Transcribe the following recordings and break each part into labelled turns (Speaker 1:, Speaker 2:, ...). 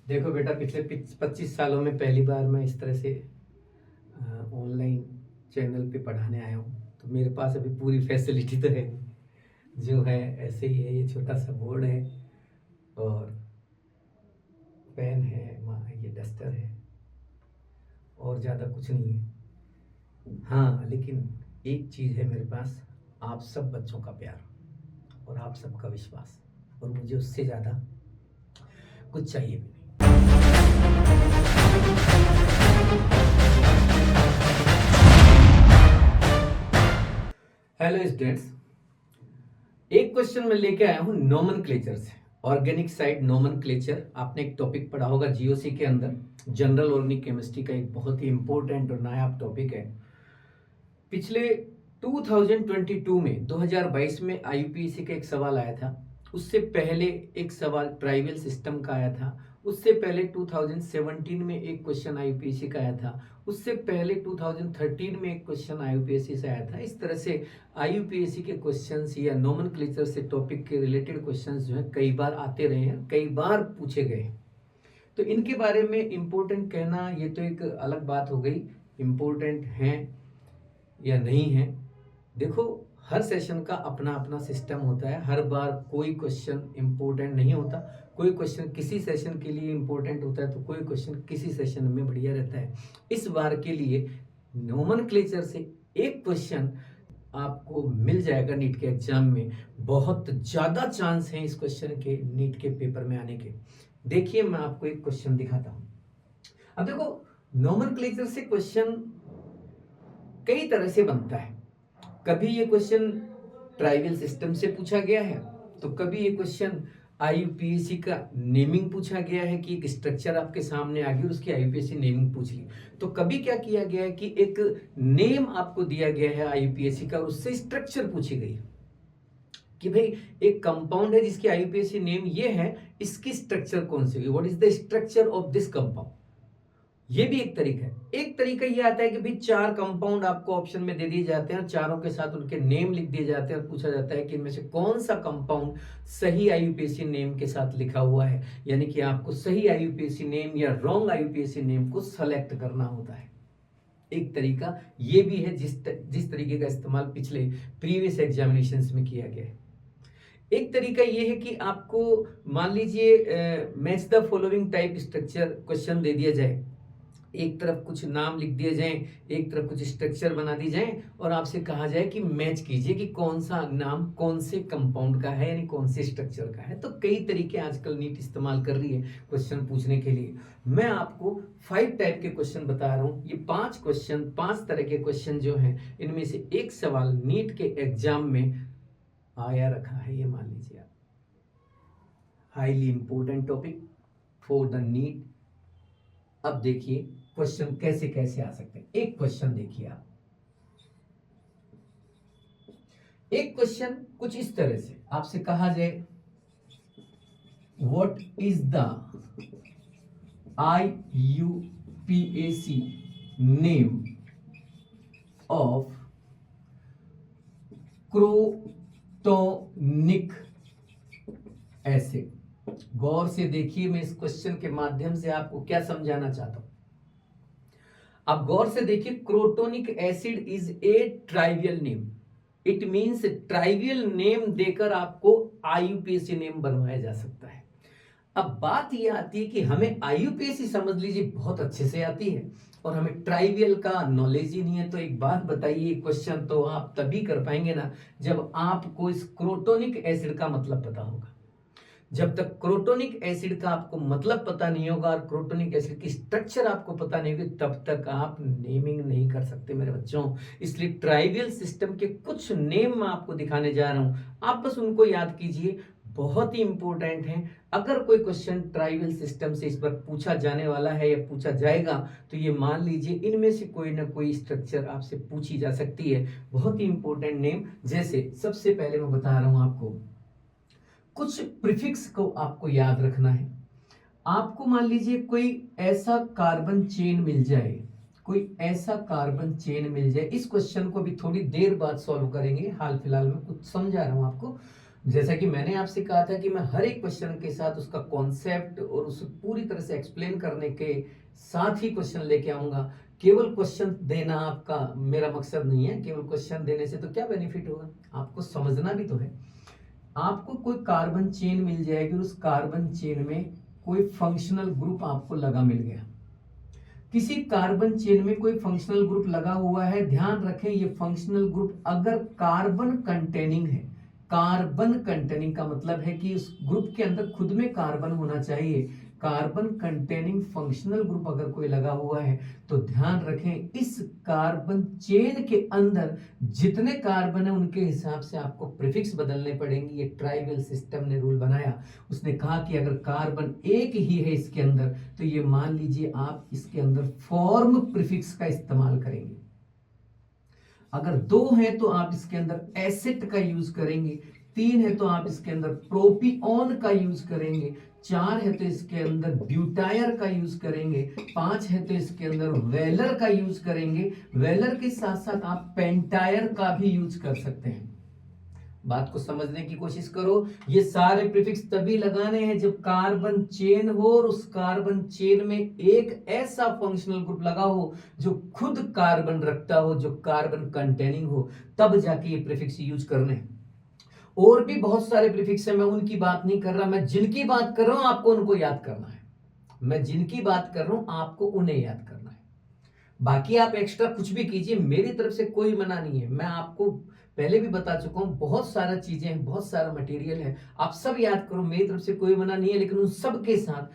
Speaker 1: देखो बेटा, पिछले 25 सालों में पहली बार मैं इस तरह से ऑनलाइन चैनल पे पढ़ाने आया हूँ। तो मेरे पास अभी पूरी फैसिलिटी तो है नहीं। जो है ऐसे ही है, ये छोटा सा बोर्ड है और पेन है, ये डस्टर है और ज़्यादा कुछ नहीं है। हाँ, लेकिन एक चीज़ है मेरे पास, आप सब बच्चों का प्यार और आप सबका विश्वास, और मुझे उससे ज़्यादा कुछ चाहिए भी नहीं। हेलो स्टूडेंट्स, एक क्वेश्चन मैं लेके आया हूं नोमेनक्लेचर से। ऑर्गेनिक साइड नोमेनक्लेचर, आपने एक टॉपिक पढ़ा होगा जीओसी के अंदर, जनरल ऑर्गेनिक केमिस्ट्री का एक बहुत ही इंपॉर्टेंट और नायाब टॉपिक है। पिछले 2022 में 2022 में आईयूपीएसी का एक सवाल आया था। उससे पहले एक सवाल ट्राइबल सिस्टम का आया था। उससे पहले 2017 में एक क्वेश्चन आईयूपीएसी का आया था। उससे पहले 2013 में एक क्वेश्चन आईयूपीएसी से आया था। इस तरह से आईयूपीएसी के क्वेश्चंस या नोमेनक्लेचर से टॉपिक के रिलेटेड क्वेश्चंस जो है कई बार आते रहे हैं, कई बार पूछे गए। तो इनके बारे में इम्पोर्टेंट कहना ये तो एक अलग बात हो गई, इम्पोर्टेंट हैं या नहीं है। देखो, हर सेशन का अपना अपना सिस्टम होता है। हर बार कोई क्वेश्चन इंपॉर्टेंट नहीं होता। कोई क्वेश्चन किसी सेशन के लिए इंपॉर्टेंट होता है तो कोई क्वेश्चन किसी सेशन में बढ़िया रहता है। इस बार के लिए नोमेनक्लेचर से एक क्वेश्चन आपको मिल जाएगा नीट के एग्जाम में। बहुत ज्यादा चांस है इस क्वेश्चन के नीट के पेपर में आने के। देखिए, मैं आपको एक क्वेश्चन दिखाता हूं। अब देखो, नोमेनक्लेचर से क्वेश्चन कई तरह से बनता है। कभी ये क्वेश्चन ट्राइबल सिस्टम से पूछा गया है, तो कभी ये क्वेश्चन आईयूपीएसी का नेमिंग पूछा गया है कि एक स्ट्रक्चर आपके सामने आ गई और उसकी आईयूपीएसी नेमिंग पूछ ली। तो कभी क्या किया गया है कि एक नेम आपको दिया गया है आईयूपीएसी का और उससे स्ट्रक्चर पूछी गई कि भाई एक कंपाउंड है जिसकी आईयूपीएसी नेम ये है, इसकी स्ट्रक्चर कौन सी होगी, what is the structure of this compound. ये भी एक तरीका है। एक तरीका ये आता है कि भाई 4 कंपाउंड आपको ऑप्शन में दे दिए जाते हैं और चारों के साथ उनके नेम लिख दिए जाते हैं और पूछा जाता है कि इनमें से कौन सा कंपाउंड सही आईयूपीएसी नेम के साथ लिखा हुआ है। यानी कि आपको सही आईयूपीएसी नेम या रॉन्ग आईयूपीएसी नेम को सेलेक्ट करना होता है। एक तरीका ये भी है जिस तरीके का इस्तेमाल पिछले प्रीवियस एग्जामिनेशंस में किया गया है। एक तरीका ये है कि आपको मान लीजिए match the following type structure question दे दिया जाए। एक तरफ कुछ नाम लिख दिए जाएं, एक तरफ कुछ स्ट्रक्चर बना दी जाए और आपसे कहा जाए कि मैच कीजिए कि कौन सा नाम कौन से कंपाउंड का है, यानी कौन से स्ट्रक्चर का है। तो कई तरीके आजकल नीट इस्तेमाल कर रही है क्वेश्चन पूछने के लिए। मैं आपको 5 टाइप के क्वेश्चन बता रहा हूं। ये 5 क्वेश्चन, 5 तरह के क्वेश्चन जो हैं, इनमें से एक सवाल नीट के एग्जाम में आया रखा है। ये मान लीजिए आप, highly important topic for the NEET. अब देखिए क्वेश्चन कैसे कैसे आ सकते हैं। एक क्वेश्चन देखिए आप, एक क्वेश्चन कुछ इस तरह से आपसे कहा जाए, what is the IUPAC name of crotonic acid. गौर से देखिए, मैं इस क्वेश्चन के माध्यम से आपको क्या समझाना चाहता हूं। अब गौर से देखिए, crotonic acid is a trivial name. It means trivial name देकर आपको आईयूपीएसी नेम बनवाया जा सकता है। अब बात यह आती है कि हमें आईयूपीएसी समझ लीजिए बहुत अच्छे से आती है और हमें ट्राइवियल का नॉलेज ही नहीं है। तो एक बात बताइए, क्वेश्चन तो आप तभी कर पाएंगे ना जब आपको इस क्रोटोनिक एसिड का मतलब पता होगा। जब तक क्रोटोनिक एसिड का आपको मतलब पता नहीं होगा और क्रोटोनिक एसिड की स्ट्रक्चर आपको पता नहीं होगी, तब तक आप नेमिंग नहीं कर सकते मेरे बच्चों। इसलिए ट्राइवियल सिस्टम के कुछ नेम मैं आपको दिखाने जा रहा हूं, आप बस उनको याद कीजिए, बहुत ही इंपॉर्टेंट है। अगर कोई क्वेश्चन ट्राइवियल सिस्टम से इस बार पूछा जाने वाला है या पूछा जाएगा तो ये मान लीजिए इनमें से कोई ना कोई स्ट्रक्चर आपसे पूछी जा सकती है। बहुत ही इंपॉर्टेंट नेम। जैसे सबसे पहले मैं बता रहा हूं आपको, कुछ प्रीफिक्स को आपको याद रखना है। आपको मान लीजिए कोई ऐसा कार्बन चेन मिल जाए, कोई ऐसा कार्बन चेन मिल जाए। इस क्वेश्चन को भी थोड़ी देर बाद सॉल्व करेंगे, हाल फिलहाल में कुछ समझा रहा हूं आपको। जैसा कि मैंने आपसे कहा था कि मैं हर एक क्वेश्चन के साथ उसका कॉन्सेप्ट और उसे पूरी तरह से एक्सप्लेन करने के साथ ही क्वेश्चन लेके आऊंगा। केवल क्वेश्चन देना आपका मेरा मकसद नहीं है। केवल क्वेश्चन देने से तो क्या बेनिफिट होगा, आपको समझना भी तो है। आपको कोई कार्बन चेन मिल जाएगी और उस कार्बन चेन में कोई फंक्शनल ग्रुप आपको लगा मिल गया। किसी कार्बन चेन में कोई फंक्शनल ग्रुप लगा हुआ है, ध्यान रखें ये फंक्शनल ग्रुप अगर कार्बन कंटेनिंग है, कार्बन कंटेनिंग का मतलब है कि उस ग्रुप के अंदर खुद में कार्बन होना चाहिए। कार्बन कंटेनिंग फंक्शनल ग्रुप अगर कोई लगा हुआ है तो ध्यान रखें इस कार्बन चेन के अंदर जितने कार्बन है उनके हिसाब से आपको प्रीफिक्स बदलने पड़ेंगे। ये ट्राइबल सिस्टम ने रूल बनाया। उसने कहा कि अगर कार्बन एक ही है इसके अंदर तो ये मान लीजिए आप इसके अंदर फॉर्म प्रीफिक्स का इस्तेमाल करेंगे। अगर 2 है तो आप इसके अंदर एसिड का यूज करेंगे, 3 है तो आप इसके अंदर प्रोपिऑन का यूज करेंगे, 4 है तो इसके अंदर ब्यूटायर का यूज करेंगे, 5 है तो इसके अंदर वेलर का यूज करेंगे। वेलर के साथ साथ आप पेंटायर का भी यूज कर सकते हैं। बात को समझने की कोशिश करो। ये सारे प्रीफिक्स तभी लगाने हैं जब कार्बन चेन हो और उस कार्बन चेन में एक ऐसा फंक्शनल ग्रुप लगा हो जो खुद कार्बन रखता हो, जो कार्बन कंटेनिंग हो, तब जाके ये प्रीफिक्स यूज करने हैं। और भी बहुत सारे प्रीफिक्स हैं, मैं उनकी बात नहीं कर रहा। मैं जिनकी बात कर रहा हूं आपको उनको याद करना है। मैं जिनकी बात कर रहा हूं आपको उन्हें याद करना है। बाकी आप एक्स्ट्रा कुछ भी कीजिए, मेरी तरफ से कोई मना नहीं है। मैं आपको पहले भी बता चुका हूं, बहुत सारा चीजें हैं, बहुत सारा मटेरियल है, आप सब याद करो, मेरी तरफ से कोई मना नहीं है। लेकिन उन सब के साथ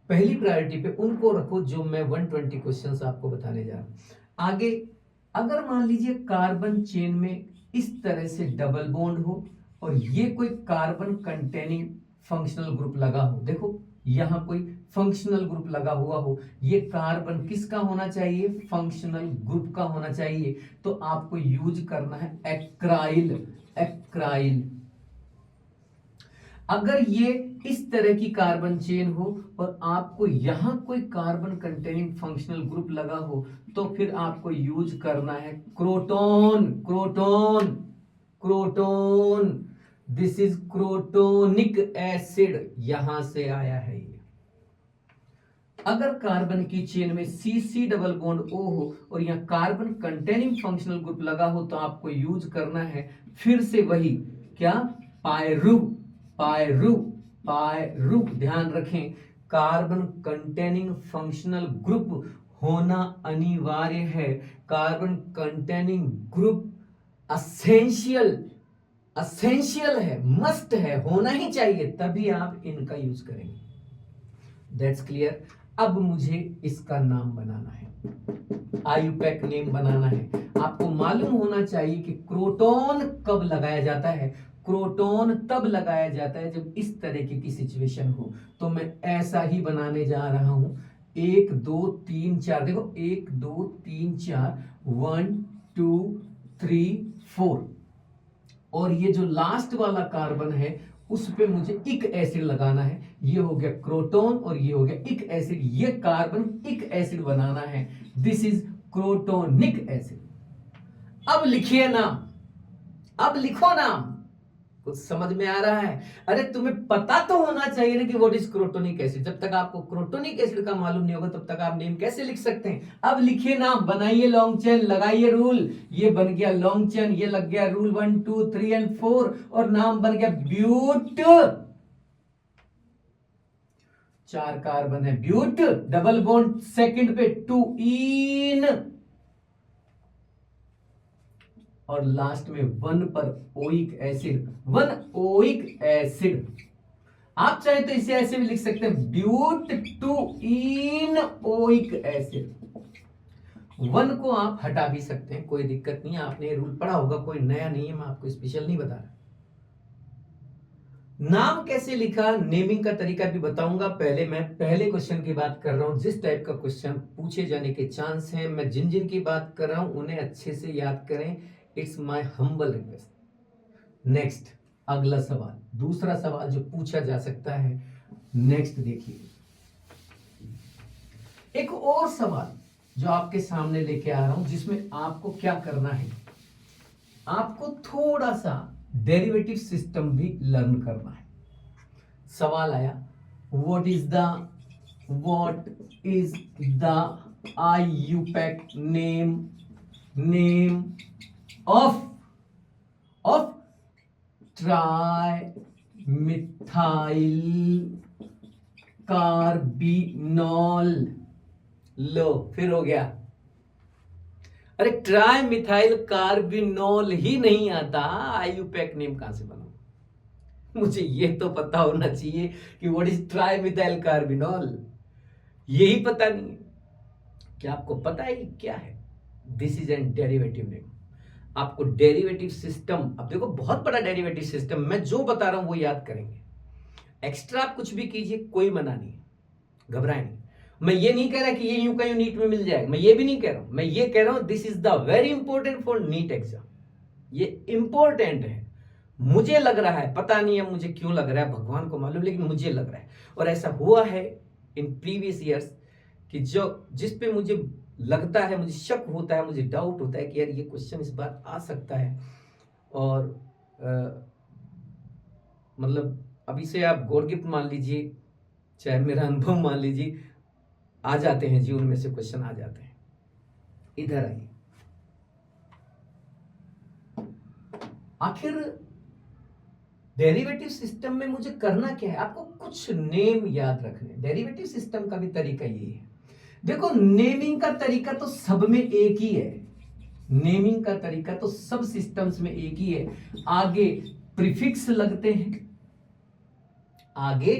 Speaker 1: पहली प्रायोरिटी पे उनको रखो जो मैं 120 क्वेश्चंस आपको बताने जा रहा हूं। आगे अगर मान लीजिए कार्बन चेन में इस तरह से डबल बॉन्ड हो और ये कोई कार्बन कंटेनिंग फंक्शनल ग्रुप लगा हो, देखो यहां कोई फंक्शनल ग्रुप लगा हुआ हो, ये कार्बन किसका होना चाहिए, फंक्शनल ग्रुप का होना चाहिए। तो आपको यूज करना है एक्राइल। एक्राइल अगर ये इस तरह की कार्बन चेन हो और आपको यहां कोई कार्बन कंटेनिंग फंक्शनल ग्रुप लगा हो तो फिर आपको यूज करना है croton. Croton croton this is crotonic acid, यहां से आया है ये। अगर कार्बन की चेन में CC डबल बॉन्ड O हो और यहां कार्बन कंटेनिंग फंक्शनल ग्रुप लगा हो तो आपको यूज करना है फिर से वही क्या, पायरू। पायरू पायरू ध्यान रखें कार्बन कंटेनिंग फंक्शनल ग्रुप होना अनिवार्य है। Carbon containing group essential essential है, मस्ट है, होना ही चाहिए, तभी आप इनका यूज करेंगे। That's clear. अब मुझे इसका नाम बनाना है, आयुपैक नेम बनाना है। आपको मालूम होना चाहिए कि क्रोटोन कब लगाया जाता है। क्रोटोन तब लगाया जाता है जब इस तरह की सिचुएशन हो। तो मैं ऐसा ही बनाने जा रहा हूं, 1 2 3 4, देखो 1 2 3 4, 1 2 3 4, और ये जो लास्ट वाला कार्बन है उस पे मुझे इक एसिड लगाना है। ये हो गया क्रोटोन और ये हो गया इक एसिड, ये कार्बन इक एसिड बनाना है। This is crotonic acid. अब लिखिए नाम, अब लिखो नाम। कुछ समझ में आ रहा है? अरे तुम्हें पता तो होना चाहिए ना कि व्हाट इज क्रोटोनिक एसिड। जब तक आपको क्रोटोनिक एसिड का मालूम नहीं होगा तब तक आप नेम कैसे लिख सकते हैं। अब लिखिए नाम, बनाइए लॉन्ग चेन, लगाइए रूल। ये बन गया लॉन्ग चेन, ये लग गया रूल 1 2 3 एंड 4 और नाम बन गया ब्यूट। 4 कार्बन है, ब्यूट, डबल बॉन्ड सेकंड पे 2 इन, और लास्ट में 1 पर ओइक एसिड, 1 ओइक एसिड। आप चाहे तो इसे ऐसे भी लिख सकते हैं, ब्यूट 2 इन ओइक एसिड। 1 को आप हटा भी सकते हैं, कोई दिक्कत नहीं है, आपने ये रूल पढ़ा होगा, कोई नया नहीं है, मैं आपको स्पेशल नहीं बता रहा। नाम कैसे लिखा, नेमिंग का तरीका भी बताऊंगा। पहले मैं पहले क्वेश्चन की बात कर रहा हूं, जिस टाइप का क्वेश्चन पूछे जाने के चांस हैं, मैं जिन जिन की बात कर रहा हूं उन्हें अच्छे से याद करें। It's my humble request. Next अगला सवाल, दूसरा सवाल जो पूछा जा सकता है, नेक्स्ट देखिए। एक और सवाल जो आपके सामने लेके आ रहा हूं जिसमें आपको क्या करना है, आपको थोड़ा सा डेरिवेटिव सिस्टम भी लर्न करना है। सवाल आया what is the IUPAC name of trimethyl carbinol. लो फिर हो गया। अरे ट्राइमिथाइल कार्बिनॉल ही नहीं आता, IUPAC नेम कहां से बना? मुझे ये तो पता होना चाहिए कि व्हाट इज ट्राइमिथाइल कार्बिनॉल, यही पता नहीं है। क्या आपको पता है क्या है? This is an derivative name. आपको डेरिवेटिव सिस्टम, अब देखो बहुत बड़ा डेरिवेटिव सिस्टम, मैं जो बता रहा हूं वो याद करेंगे। एक्स्ट्रा आप कुछ भी कीजिए, कोई मना नहीं, घबराए नहीं। मैं ये नहीं कह रहा कि ये यूं का यूं नीट में मिल जाएगा, मैं ये भी नहीं कह रहा हूं। मैं ये कह रहा हूं this is the very important for NEET exam. ये इंपॉर्टेंट है, मुझे लग रहा है, पता नहीं है मुझे क्यों लग रहा है, भगवान को मालूम, लेकिन मुझे लग रहा है। और ऐसा हुआ है इन प्रीवियस ईयर्स कि जो जिस पे मुझे लगता है, मुझे शक होता है, मुझे डाउट होता है कि यार ये क्वेश्चन इस बार आ सकता है। और मतलब अभी से आप गॉड गिफ्ट मान लीजिए, चाहे मेरा अनुभव मान लीजिए, आ जाते हैं जीवन में से क्वेश्चन आ जाते हैं। इधर आइए। आखिर डेरिवेटिव सिस्टम में मुझे करना क्या है? आपको कुछ नेम याद रखने। डेरिवेटिव सिस्टम का भी तरीका ये है। देखो नेमिंग का तरीका तो सब में एक ही है, नेमिंग का तरीका तो सब सिस्टम्स में एक ही है। आगे प्रीफिक्स लगते हैं, आगे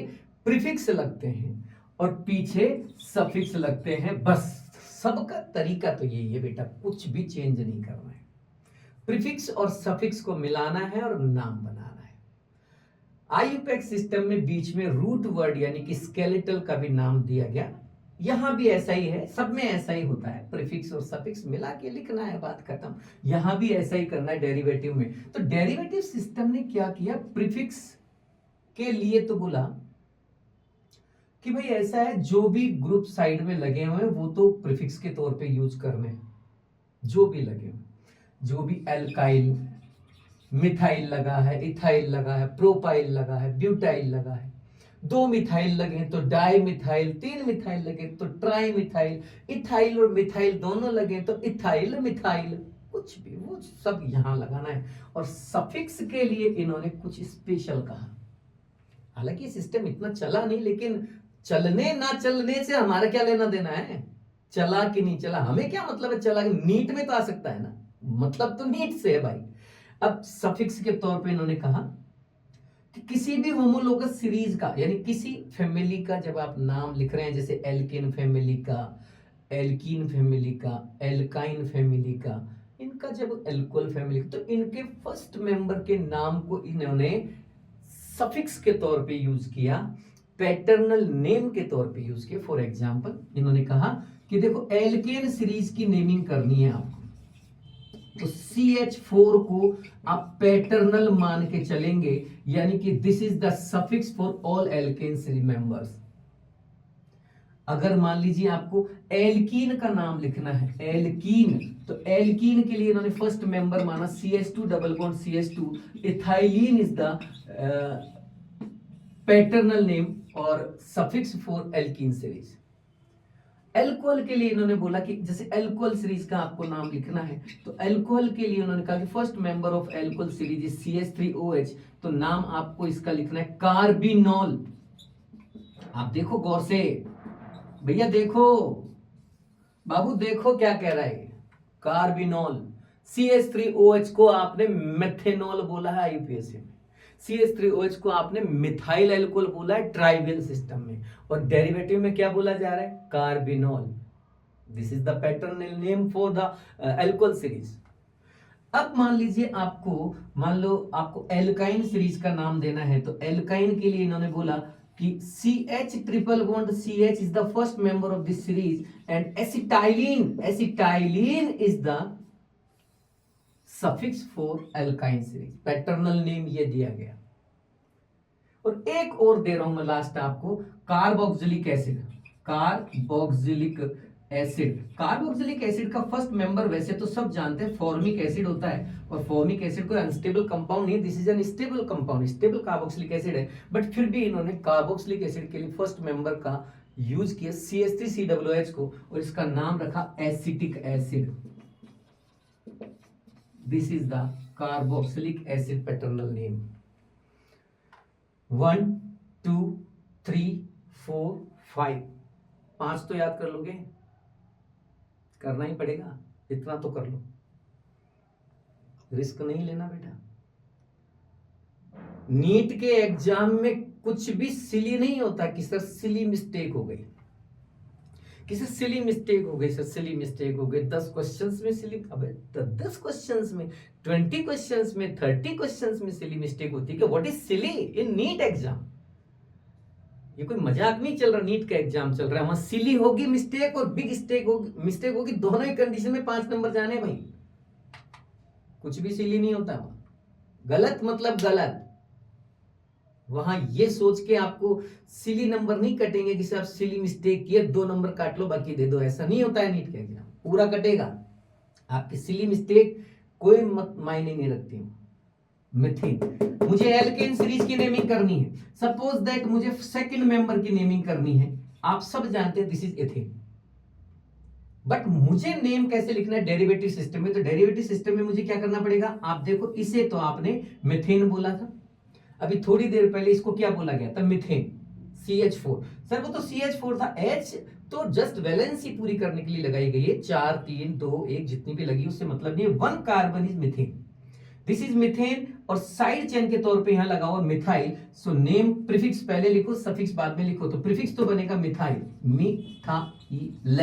Speaker 1: प्रीफिक्स लगते हैं और पीछे सफिक्स लगते हैं, बस सबका तरीका तो यही है बेटा, कुछ भी चेंज नहीं करना है। प्रीफिक्स और सफिक्स को मिलाना है और नाम बनाना है। IUPAC सिस्टम में बीच में रूट वर्ड यानी कि स्केलेटल का भी नाम दिया गया। यहां भी ऐसा ही है, सब में ऐसा ही होता है, प्रीफिक्स और सफिक्स मिला के लिखना है, बात खत्म। यहां भी ऐसा ही करना है डेरिवेटिव में। तो डेरिवेटिव सिस्टम ने क्या किया, प्रीफिक्स के लिए तो बोला कि भाई ऐसा है, जो भी ग्रुप साइड में लगे हुए हैं वो तो प्रीफिक्स के तौर पे यूज करने हैं, जो भी लगे हुए, जो भी एल्काइल, मिथाइल लगा है, इथाइल लगा है, प्रोपाइल लगा है, ब्यूटाइल लगा है, 2 मिथाइल लगे तो डाई मिथाइल, 3 मिथाइल लगे तो ट्राई मिथाइल, इथाइल और मिथाइल दोनों लगे तो इथाइल मिथाइल, कुछ भी वो सब यहां लगाना है। और सफिक्स के लिए इन्होंने कुछ स्पेशल कहा। हालांकि सिस्टम इतना चला नहीं, लेकिन चलने ना चलने से हमारा क्या लेना देना है, चला कि नहीं चला हमें क्या मतलब है, चला नीट में तो आ सकता है ना, मतलब तो नीट से है भाई। अब सफिक्स के तौर पे इन्होंने कहा कि किसी भी होमोलोगस सीरीज का, यानी किसी फैमिली का जब आप नाम लिख रहे हैं, जैसे एल्केन फैमिली का, एल्कीन फैमिली का, एल्काइन फैमिली का, इनका जब एल्कोहल फैमिली, तो इनके फर्स्ट मेंबर के नाम को इन्होंने सफिक्स के तौर पे यूज किया, पैटर्नल नेम के तौर पे यूज किया। फॉर एग्जांपल इन्होंने कहा कि देखो एल्केन सीरीज की नेमिंग करनी है आपको, तो CH4 को आप पैटर्नल मान के चलेंगे, यानी कि this is the suffix for all alkane series members. अगर मान लीजिए आपको एल्कीन का नाम लिखना है, एल्कीन, तो एल्कीन के लिए इन्होंने फर्स्ट मेंबर माना CH2 double bond CH2, ethylene is the paternal name और suffix for alkene series. Alcohol के लिए इन्होंने बोला कि जैसे एल्कोहल सीरीज का आपको नाम लिखना है, तो एल्कोहल के लिए उन्होंने कहा कि first member of alcohol series is CH3OH, तो नाम आपको इसका लिखना है कार्बिनॉल। आप देखो गौर से भैया, देखो बाबू, देखो क्या कह रहा है, कार्बिनॉल। CH3OH को आपने मेथेनॉल बोला है IUPAC में, CH3OH को आपने मिथाइल एल्कोहल बोला है ट्राइबल सिस्टम में, और डेरिवेटिव में क्या बोला जा रहा है, carbinol. This is the paternal name for the alcohol series. अब मान लीजिए आपको, मान लो आपको एल्काइन सीरीज का नाम देना है, तो एल्काइन के लिए इन्होंने बोला कि CH triple bond CH is the first member of this series, and acetylene, acetylene is the suffix for alkyne series. Paternal name ये दिया गया। और एक और दे रहा हूं मैं लास्ट आपको, carboxylic acid, carboxylic acid. Carboxylic acid का फर्स्ट मेंबर वैसे तो सब जानते हैं फॉर्मिक एसिड होता है, और फॉर्मिक एसिड कोई अनस्टेबल कंपाउंड नहीं, this is an stable compound, stable carboxylic acid है, बट फिर भी इन्होंने कार्बोक्सिलिक एसिड के लिए फर्स्ट मेंबर का यूज किया CH3COOH को, और इसका नाम रखा acetic acid. This is the carboxylic acid paternal name. 1 2 3 4 5, 5 तो याद कर लोगे, करना ही पड़ेगा, इतना तो कर लो, रिस्क नहीं लेना बेटा। नीट के एग्जाम में कुछ भी सिली नहीं होता कि सर सिली मिस्टेक हो गई, किसी सिली मिस्टेक हो गई, सर सिली मिस्टेक हो गई। 10 क्वेश्चंस में सिली, अबे 10 क्वेश्चंस में, 20 क्वेश्चंस में, 30 क्वेश्चंस में सिली मिस्टेक होती है कि what is silly in NEET exam. ये कोई मजाक नहीं चल रहा, नीट का एग्जाम चल रहा है, वहां सिली होगी मिस्टेक और बिग मिस्टेक होगी, दोनों ही कंडीशन में 5 नंबर जाने भाई। कुछ भी सिली नहीं होता वहां, गलत मतलब गलत। वहां ये सोच के आपको सिली नंबर नहीं कटेंगे कि सर सिली मिस्टेक किए 2 नंबर काट लो बाकी दे दो, ऐसा नहीं होता है। नीट का एग्जाम पूरा कटेगा, आपकी सिली मिस्टेक कोई मायने नहीं रखती। मिथेन, मुझे एल्केन सीरीज की नेमिंग करनी है, सपोज दैट मुझे सेकंड मेंबर की नेमिंग करनी है, आप सब जानते हैं दिस इज एथेन, बट मुझे नेम कैसे लिखना है डेरिवेटिव सिस्टम में। तो डेरिवेटिव सिस्टम में मुझे क्या करना पड़ेगा, आप देखो इसे तो आपने मिथेन बोला था, अभी थोड़ी देर पहले इसको क्या बोला गया था, मिथेन, CH4। सर वो तो CH4 था, H तो जस्ट वैलेंसी पूरी करने के लिए लगाई गई है, 4 3 2 1 जितनी भी लगी उससे मतलब नहीं है, 1 carbon is methane, this is methane, और साइड चेन के तौर पे यहां लगा हुआ मिथाइल। सो नेम प्रीफिक्स पहले लिखो, सफिक्स बाद में लिखो, तो प्रीफिक्स तो बनेगा मिथाइल, मिथाइल,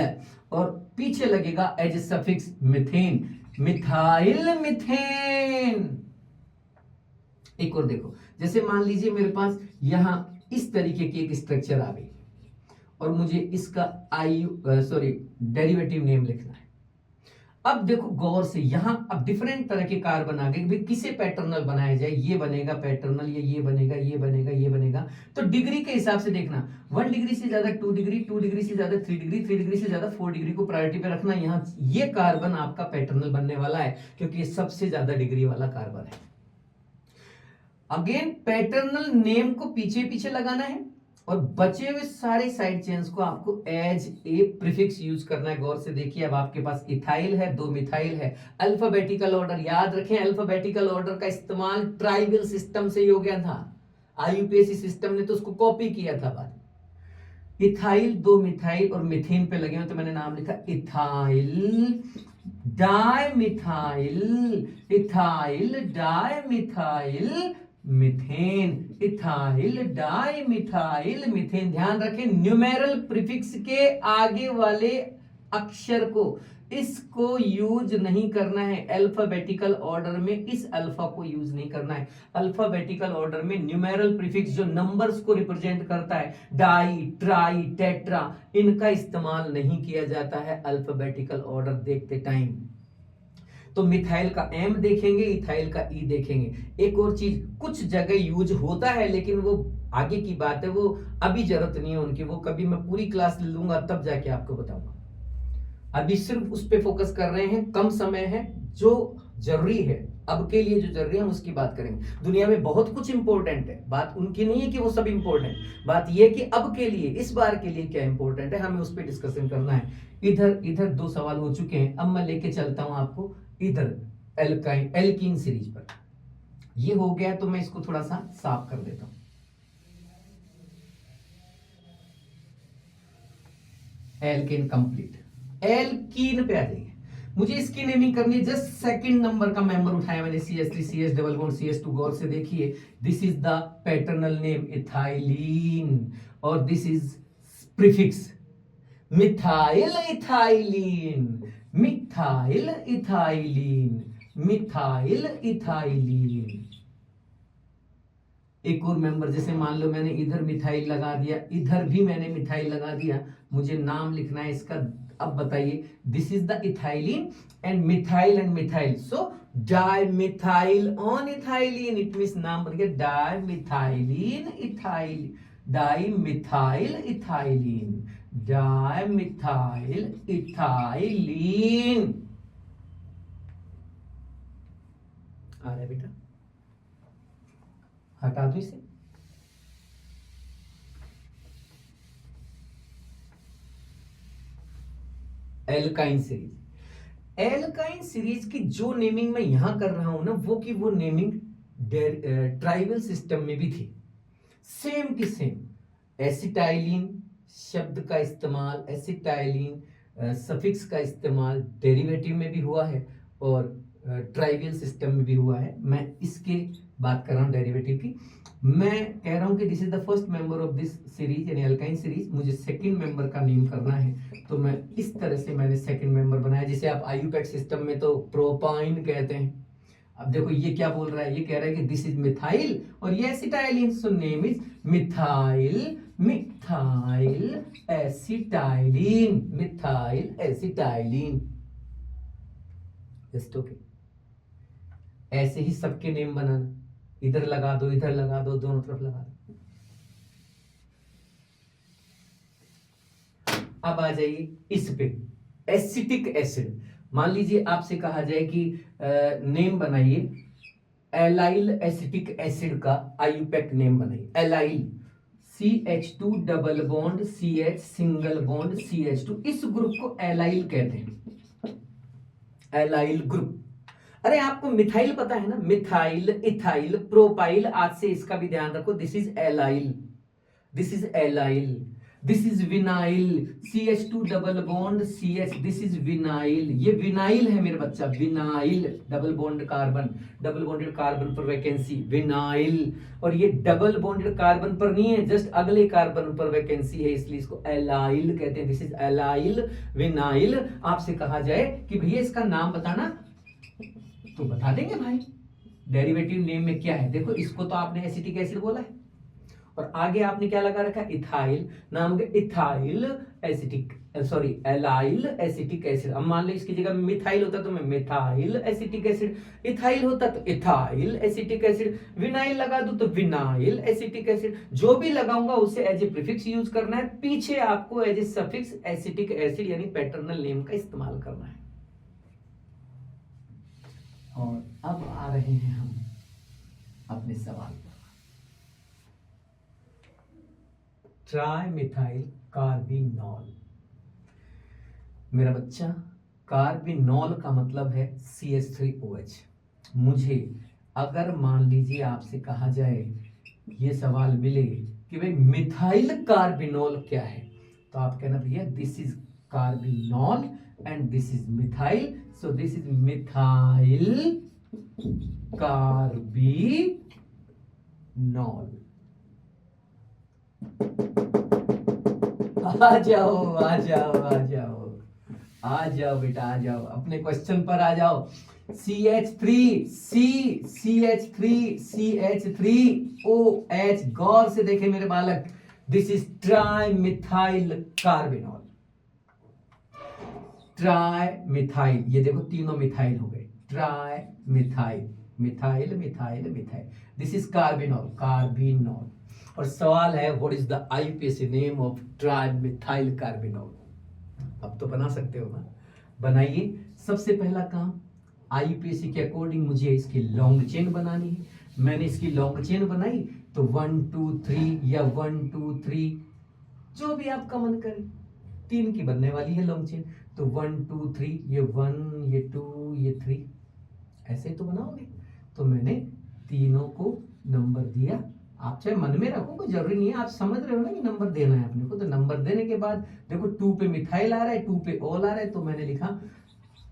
Speaker 1: और पीछे लगेगा as suffix methane, methyl methane. एक और देखो, जैसे मान लीजिए मेरे पास यहां इस तरीके की एक स्ट्रक्चर आ गई और मुझे इसका डेरिवेटिव नेम लिखना है। अब देखो गौर से, यहां अब डिफरेंट तरह के कार्बन आ गए, किसे पैटर्नल बनाया जाए, ये बनेगा पैटर्नल, ये बनेगा, ये बनेगा, ये बनेगा। तो डिग्री के हिसाब से देखना, 1 डिग्री से ज्यादा 2 डिग्री, 2 डिग्री से ज्यादा 3 डिग्री, 3 डिग्री से ज्यादा 4 डिग्री को प्रायोरिटी पे रखना। यहां ये कार्बन आपका पैटर्नल बनने वाला है क्योंकि ये सबसे ज्यादा डिग्री वाला कार्बन है। अगेन पैटर्नल नेम को पीछे पीछे लगाना है और बचे हुए सारे साइड चेन्स को आपको एज ए प्रीफिक्स यूज करना है। गौर से देखिए, अब आपके पास इथाइल है, 2 मिथाइल है, अल्फाबेटिकल ऑर्डर याद रखें, अल्फाबेटिकल ऑर्डर का इस्तेमाल ट्राइबल सिस्टम से ही हो गया था, IUPAC सिस्टम ने तो उसको कॉपी किया था बाद। इथाइल, 2 मिथाइल और मिथेन पे लगे हो तो मैंने नाम लिखा ethyl dimethyl, ethyl dimethyl methane, ethyl dimethyl methane. ध्यान रखें न्यूमेरल प्रीफिक्स के आगे वाले अक्षर को, इसको यूज नहीं करना है अल्फाबेटिकल ऑर्डर में, इस अल्फा को यूज नहीं करना है। अल्फाबेटिकल ऑर्डर में न्यूमेरल प्रीफिक्स जो नंबर्स को रिप्रेजेंट करता है, डाई, ट्राई, टेट्रा, इनका इस्तेमाल नहीं किया जाता है अल्फाबेटिकल ऑर्डर देखते टाइम। तो मिथाइल का M देखेंगे, इथाइल का E देखेंगे। एक और चीज, कुछ जगह यूज होता है लेकिन वो आगे की बात है, वो अभी जरूरत नहीं है उनकी, वो कभी मैं पूरी क्लास ले लूंगा तब जाके आपको बताऊंगा। अभी सिर्फ उस पर फोकस कर रहे हैं, कम समय है, जो जरूरी है अब के लिए, जो जरूरी है हम उसकी बात करेंगे। दुनिया में बहुत कुछ इंपॉर्टेंट है, बात उनकी नहीं है कि वो सब इंपॉर्टेंट, बात यह कि अब के लिए, इस बार के लिए क्या इंपॉर्टेंट है, हमें उस पर डिस्कशन करना है। इधर 2 सवाल हो चुके हैं, अब मैं लेके चलता हूं आपको इधर एल्कीन सीरीज पर। ये हो गया तो मैं इसको थोड़ा सा साफ कर देता हूं। एल्केन कंप्लीट, एल्कीन पे आ जाइए। मुझे इसकी नेमिंग करनी है, जस्ट सेकंड नंबर का मेंबर उठाया मैंने, CH3 CH double bond CH2। गौर से देखिए, this is the paternal name ethylene और this is prefix methyl ethylene, methyl ethylene, methyl ethylene. एक और मेंबर, जैसे मान लो मैंने इधर मिथाइल लगा दिया, इधर भी मैंने मिथाइल लगा दिया, मुझे नाम लिखना है इसका। अब बताइए, this is the ethylene and methyl, so dimethyl on ethylene, it means नाम बन गया dimethylene ethyl, dimethyl ethylene, dimethyl ethylene. आ रहा है बेटा, हटा दो इसे। एल्काइन सीरीज, एल्काइन सीरीज की जो नेमिंग मैं यहां कर रहा हूं ना, वो नेमिंग ट्राइबल सिस्टम में भी थी, सेम की सेम। एसिटाइलिन शब्द का इस्तेमाल, एसिटाइलिन सफिक्स का इस्तेमाल डेरिवेटिव में भी हुआ है और ट्राइवियल सिस्टम में भी हुआ है। मैं इसके बात कर रहा हूं डेरिवेटिव की। मैं कह रहा हूं कि this is the first member of this series यानी एल्काइन सीरीज, मुझे सेकंड मेंबर का नेम करना है, तो मैं इस तरह से मैंने सेकंड मेंबर बनाया, जिसे आप आईयूपैक सिस्टम में तो प्रोपाइन कहते हैं। अब देखो ये क्या बोल रहा है, ये कह रहा है कि दिस इज मिथाइल और ये acetylene, so name is methyl, methyl acetylene, methyl acetylene. Just okay. ऐसे ही सबके नेम बनाना, इधर लगा दो, इधर लगा दो, दोनों तरफ लगा दो। अब आ जाइए इस पे, एसिटिक एसिड। मान लीजिए आपसे कहा जाए कि नेम बनाइए एलाइल एसिटिक एसिड का आईयूपैक नेम बनाइए। Allyl CH2 double bond CH single bond CH2, इस ग्रुप को एलाइल कहते हैं, एलाइल ग्रुप। अरे आपको मिथाइल पता है ना, मिथाइल, इथाइल, प्रोपाइल, आज से इसका भी ध्यान रखो, this is allyl, this is allyl, this is vinyl, CH2 double bond CH, this is vinyl, ये विनाइल है मेरे बच्चा, vinyl, double bond carbon, double bonded carbon पर वैकेंसी, विनाइल। और ये डबल बॉन्डेड कार्बन पर नहीं है, जस्ट अगले कार्बन पर वैकेंसी है, इसलिए इसको एलाइल कहते हैं, दिस इज एलाइल, विनाइल। आपसे कहा जाए कि भैया इसका नाम बताना, तो बता देंगे भाई डेरिवेटिव नेम में क्या है। देखो इसको तो आपने एसिटिक एसिड बोला है और आगे आपने क्या लगा रखा है, इथाइल, नाम के ethyl acetic, sorry allyl acetic acid. अब मान लो इसकी जगह मिथाइल होता तो मैं मिथाइल एसिटिक एसिड, इथाइल होता तो इथाइल एसिटिक एसिड, विनाइल लगा दूं तो विनाइल एसिटिक एसिड। जो भी लगाऊंगा उसे एज ए प्रीफिक्स यूज करना है, पीछे आपको as a suffix acetic acid यानी पैटर्नल नेम का इस्तेमाल करना है। और अब आ रहे हैं हम अपने सवाल पर। ट्राइमिथाइल कार्बिनॉल, मेरा बच्चा, कार्बिनॉल का मतलब है CH3OH। मुझे अगर मान लीजिए आपसे कहा जाए, ये सवाल मिले कि भाई मिथाइल कार्बिनॉल क्या है, तो आप कहना भैया this is carbinol and this is methyl, so this is methyl carbinol. आ जाओ आ जाओ आ जाओ आ जाओ बेटा, आ जाओ अपने क्वेश्चन पर आ जाओ। CH3OH, गौर से देखे मेरे बालक, this is trimethyl carbinol, trimethyl. ये देखो तीनों मिथाइल हो गए, trimethyl, methyl methyl methyl, this is carbinol, carbinol. और सवाल है what is the IUPAC name of trimethyl carbinol. अब तो बना सकते हो ना, बनाइए। सबसे पहला काम, आईयूपीएसी के अकॉर्डिंग मुझे इसकी लॉन्ग चेन बनानी है। मैंने इसकी लॉन्ग चेन बनाई तो 1 2 3 या 1 2 3 जो भी आपका मन करे, 3 की बनने वाली है लॉन्ग चेन, तो 1 2 3, ये 1 ये 2 ये 3, ऐसे तो बनाओगे। तो मैंने तीनों को नंबर दिया, आप चाहे मन में रखो, कोई जरूरी नहीं है, आप समझ रहे हो ना कि नंबर देना है अपने को। तो नंबर देने के बाद देखो 2 पे मिथाइल आ रहा है, 2 पे ऑल आ रहा है, तो मैंने लिखा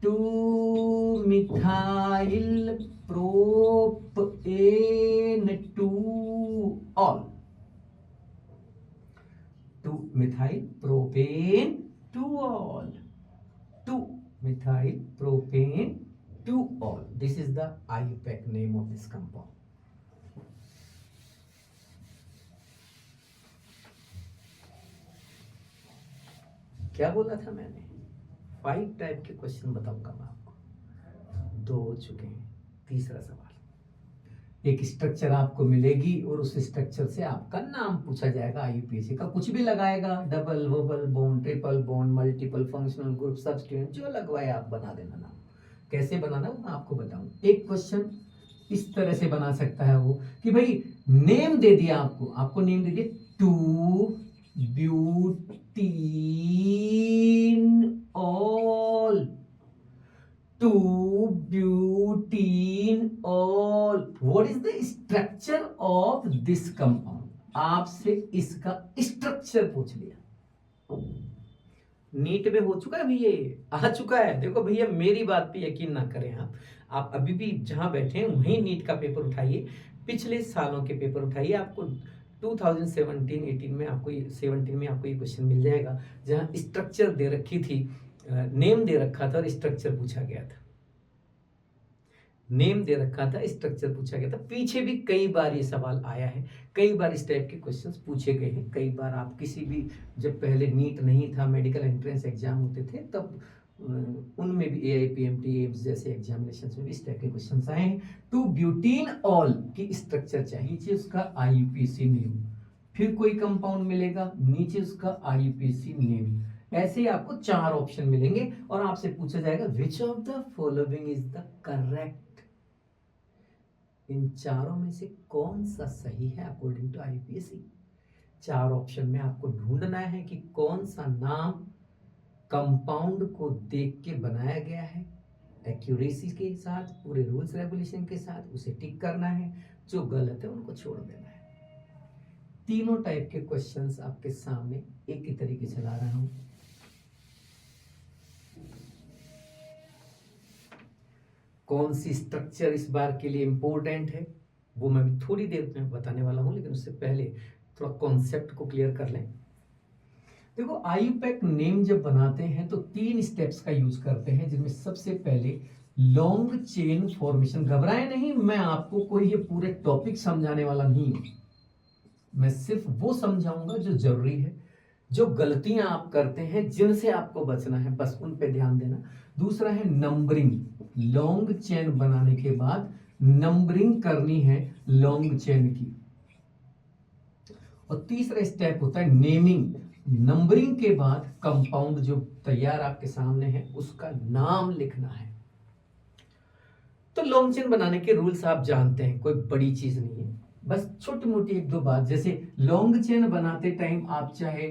Speaker 1: 2 methyl propane 2 all, 2 methyl propane 2 all, 2 methyl propane 2 all, this is the IUPAC name of this compound. क्या बोला था मैंने, 5 टाइप के क्वेश्चन बताऊंगा मैं आपको, 2 हो चुके हैं, तीसरा सवाल। एक स्ट्रक्चर आपको मिलेगी और उस स्ट्रक्चर से आपका नाम पूछा जाएगा। आईयूपीएसी का कुछ भी लगाएगा, double wubble bond, triple bond, multiple functional group, substituent, जो लगवाए आप बना देना नाम। कैसे बनाना वो मैं आपको बताऊं। एक क्वेश्चन इस तरह से बना सकता है वो कि भाई नेम दे दिया आपको नेम दे दिया 2 butene all, 2 butene all, what is the structure of this compound. आपसे इसका स्ट्रक्चर पूछ लिया। नीट में हो चुका है अभी, ये आ चुका है। देखो भैया मेरी बात पे यकीन ना करें आप अभी भी जहां बैठे हैं वहीं नीट का पेपर उठाइए, पिछले सालों के पेपर उठाइए, आपको 2017-18 में आपको 17 में आपको ये क्वेश्चन मिल जाएगा जहां स्ट्रक्चर दे रखी थी, नेम दे रखा था और स्ट्रक्चर पूछा गया था। नेम दे रखा था, स्ट्रक्चर पूछा गया था। पीछे भी कई बार ये सवाल आया है, कई बार इस टाइप के क्वेश्चंस पूछे गए हैं। कई बार आप किसी भी, जब पहले नीट नहीं था, मेडिकल एंट्रेंस एग्जाम होते थे, तब उनमें भी AIPMT एम्स जैसे एग्जामिनेशंस में भी इस टाइप के क्वेश्चंस आए हैं। 2 ब्यूटीन ऑल की स्ट्रक्चर चाहिए, उसका IUPAC नेम, फिर कोई कंपाउंड मिलेगा, नीचे उसका IUPAC नेम। ऐसे ही आपको 4 ऑप्शन मिलेंगे और आपसे पूछा जाएगा which of the following is the correct. इन चारों में से कौन सा सही है अकॉर्डिंग टू IUPAC। 4 ऑप्शन में आपको ढूंढना है कि कौन सा नाम कंपाउंड को देख के बनाया गया है, एक्यूरेसी के साथ, पूरे रूल्स रेगुलेशन के साथ, उसे टिक करना है, जो गलत है उनको छोड़ देना है। तीनों टाइप के क्वेश्चंस आपके सामने एक ही तरीके से ला रहा हूं। कौन सी स्ट्रक्चर इस बार के लिए इंपॉर्टेंट है वो मैं भी थोड़ी देर में बताने वाला हूं, लेकिन उससे पहले थोड़ा कॉन्सेप्ट को क्लियर कर लें। देखो IUPAC नेम जब बनाते हैं तो 3 स्टेप्स का यूज करते हैं, जिनमें सबसे पहले लॉन्ग चेन फॉर्मेशन। घबराए नहीं, मैं आपको कोई ये पूरे टॉपिक समझाने वाला नहीं हूं, मैं सिर्फ वो समझाऊंगा जो जरूरी है। जो गलतियां आप करते हैं, जिनसे आपको बचना है, बस उन पे ध्यान देना। दूसरा है नंबरिंग, लॉन्ग चेन बनाने के बाद नंबरिंग करनी है लॉन्ग चेन की। और तीसरा स्टेप होता है नेमिंग, नंबरिंग के बाद कंपाउंड जो तैयार आपके सामने है उसका नाम लिखना है। तो लॉन्ग चेन बनाने के रूल्स आप जानते हैं, कोई बड़ी चीज नहीं है, बस छोटी मोटी 1-2 बात। जैसे लॉन्ग चेन बनाते टाइम आप चाहे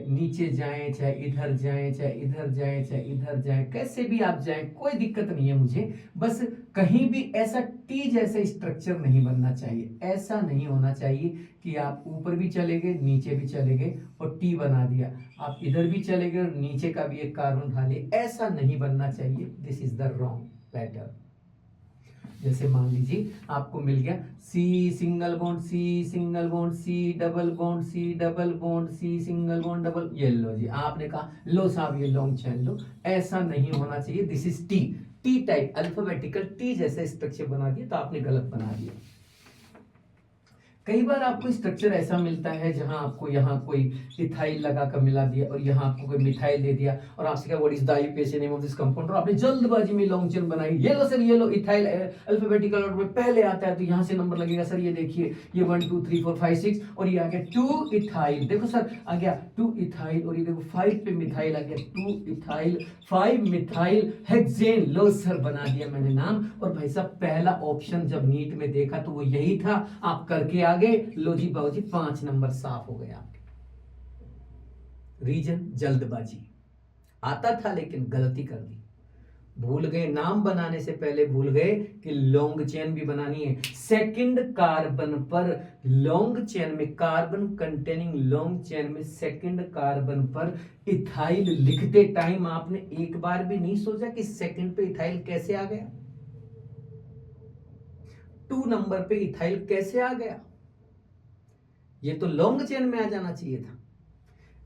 Speaker 1: नीचे जाएं, चाहे इधर जाएं, चाहे इधर जाएं, चाहे इधर जाएं, कैसे भी आप जाएं, कोई दिक्कत नहीं है मुझे, बस कहीं भी ऐसा टी जैसा स्ट्रक्चर नहीं बनना चाहिए। ऐसा नहीं होना चाहिए कि आप ऊपर भी चले गए, नीचे भी चले गए और टी बना दिया, आप इधर भी चले गए और नीचे का भी एक कार्बन उठा लिए, ऐसा नहीं बनना चाहिए। This is the wrong pattern. जैसे मान लीजिए आपको मिल गया C single bond, C single bond, C double bond, C double bond, C single bond double, ये लो जी, आपने कहा लो साहब ये लॉन्ग चेन लो, ऐसा नहीं होना चाहिए। This is T type, alphabetical T जैसा स्ट्रक्चर बना दिया तो आपने गलत बना दिया। कई बार आपको स्ट्रक्चर ऐसा मिलता है जहां आपको यहाँ कोई इथाइल लगा कर मिला दिया और यहाँ आपको कोई मिथाइल दे दिया और आपसे क्या what is the IUPAC name of this compound, और आपने जल्दबाजी में लॉन्ग चेन बनाई। ये लो सर, ये लो इथाइल अल्फाबेटिकल ऑर्डर में पहले आता है तो यहाँ से नंबर लगेगा सर, ये देखिए ये 1 2 3 4 5 6 और ये आ गया 2 इथाइल, देखो सर आ गया 2 इथाइल और ये देखो 5 पे मिथाइल आ गया, 2 इथाइल 5 मिथाइल हेक्सेन। लो सर बना दिया मैंने नाम। और भाई साहब पहला ऑप्शन जब नीट में देखा तो वो यही था, आप करके आ गए, लो जी बाबूजी 5 नंबर साफ हो गए आपके। रीजन जल्दबाजी, आता था लेकिन गलती कर दी, भूल गए, नाम बनाने से पहले भूल गए कि लॉन्ग चेन भी बनानी है। सेकंड कार्बन पर लॉन्ग चेन में, कार्बन कंटेनिंग लॉन्ग चेन में सेकंड कार्बन पर इथाइल लिखते टाइम आपने एक बार भी नहीं सोचा कि सेकंड पे इथाइल कैसे आ गया, 2 नंबर पे इथाइल कैसे आ गया। ये तो लॉन्ग चेन में आ जाना चाहिए था।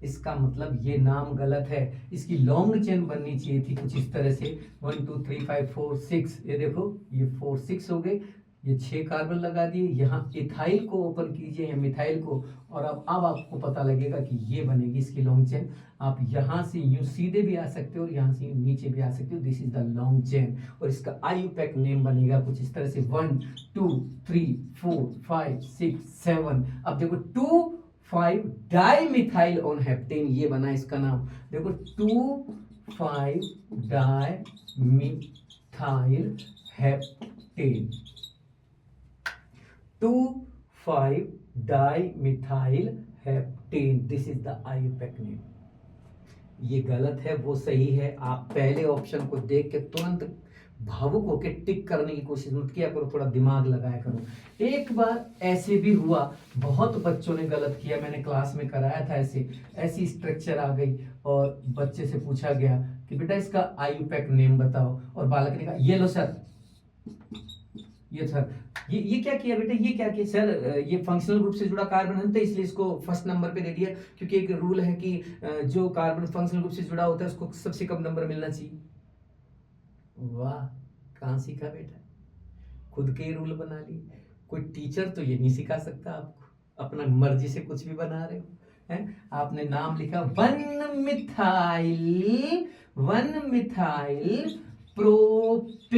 Speaker 1: इसका मतलब ये नाम गलत है, इसकी लॉन्ग चेन बननी चाहिए थी कुछ इस तरह से 1 2 3 5 4 6, ये देखो ये 4 6 हो गए, ये 6 कार्बन लगा दिए, यहाँ इथाइल को ओपन कीजिए या मिथाइल को, और अब आपको पता लगेगा कि ये बनेगी इसकी लॉन्ग चेन। आप यहाँ से यूं सीधे भी आ सकते हो और यहाँ से नीचे भी आ सकते हो। This is the long chain, और इसका आईयूपैक नेम बनेगा कुछ इस तरह से 1 2 3 4 5 6 7। अब देखो 2,5 डाई मिथाइल ऑन हेप्टेन, ये बना इसका नाम। देखो 2,5 di methyl heptane, 2,5 dimethyl heptane, this is the IUPAC name. ये गलत है, वो सही है। आप पहले ऑप्शन को देख के तुरंत भावुक होकर टिक करने की कोशिश मत किया करो, थोड़ा दिमाग लगाया करो। एक बार ऐसे भी हुआ, बहुत बच्चों ने गलत किया, मैंने क्लास में कराया था, ऐसी स्ट्रक्चर आ गई और बच्चे से पूछा गया कि बेटा इसका आईयूपैक नेम बताओ, और बालक ने कहा ये लो सर, ये सर, ये क्या किया बेटा, ये क्या किया सर, ये फंक्शनल ग्रुप से जुड़ा कार्बन है तो इसलिए इसको फर्स्ट नंबर पे दे दिया, क्योंकि एक रूल है कि जो कार्बन फंक्शनल ग्रुप से जुड़ा होता है उसको सबसे कम नंबर मिलना चाहिए। वाह, कहाँ सीखा बेटा, खुद के ही रूल बना लिए। कोई टीचर तो ये नहीं सिखा सकता आपको, अपना मर्जी से कुछ भी बना रहे हो हैं। आपने नाम लिखा 1 मिथाइल प्रोपेनॉल,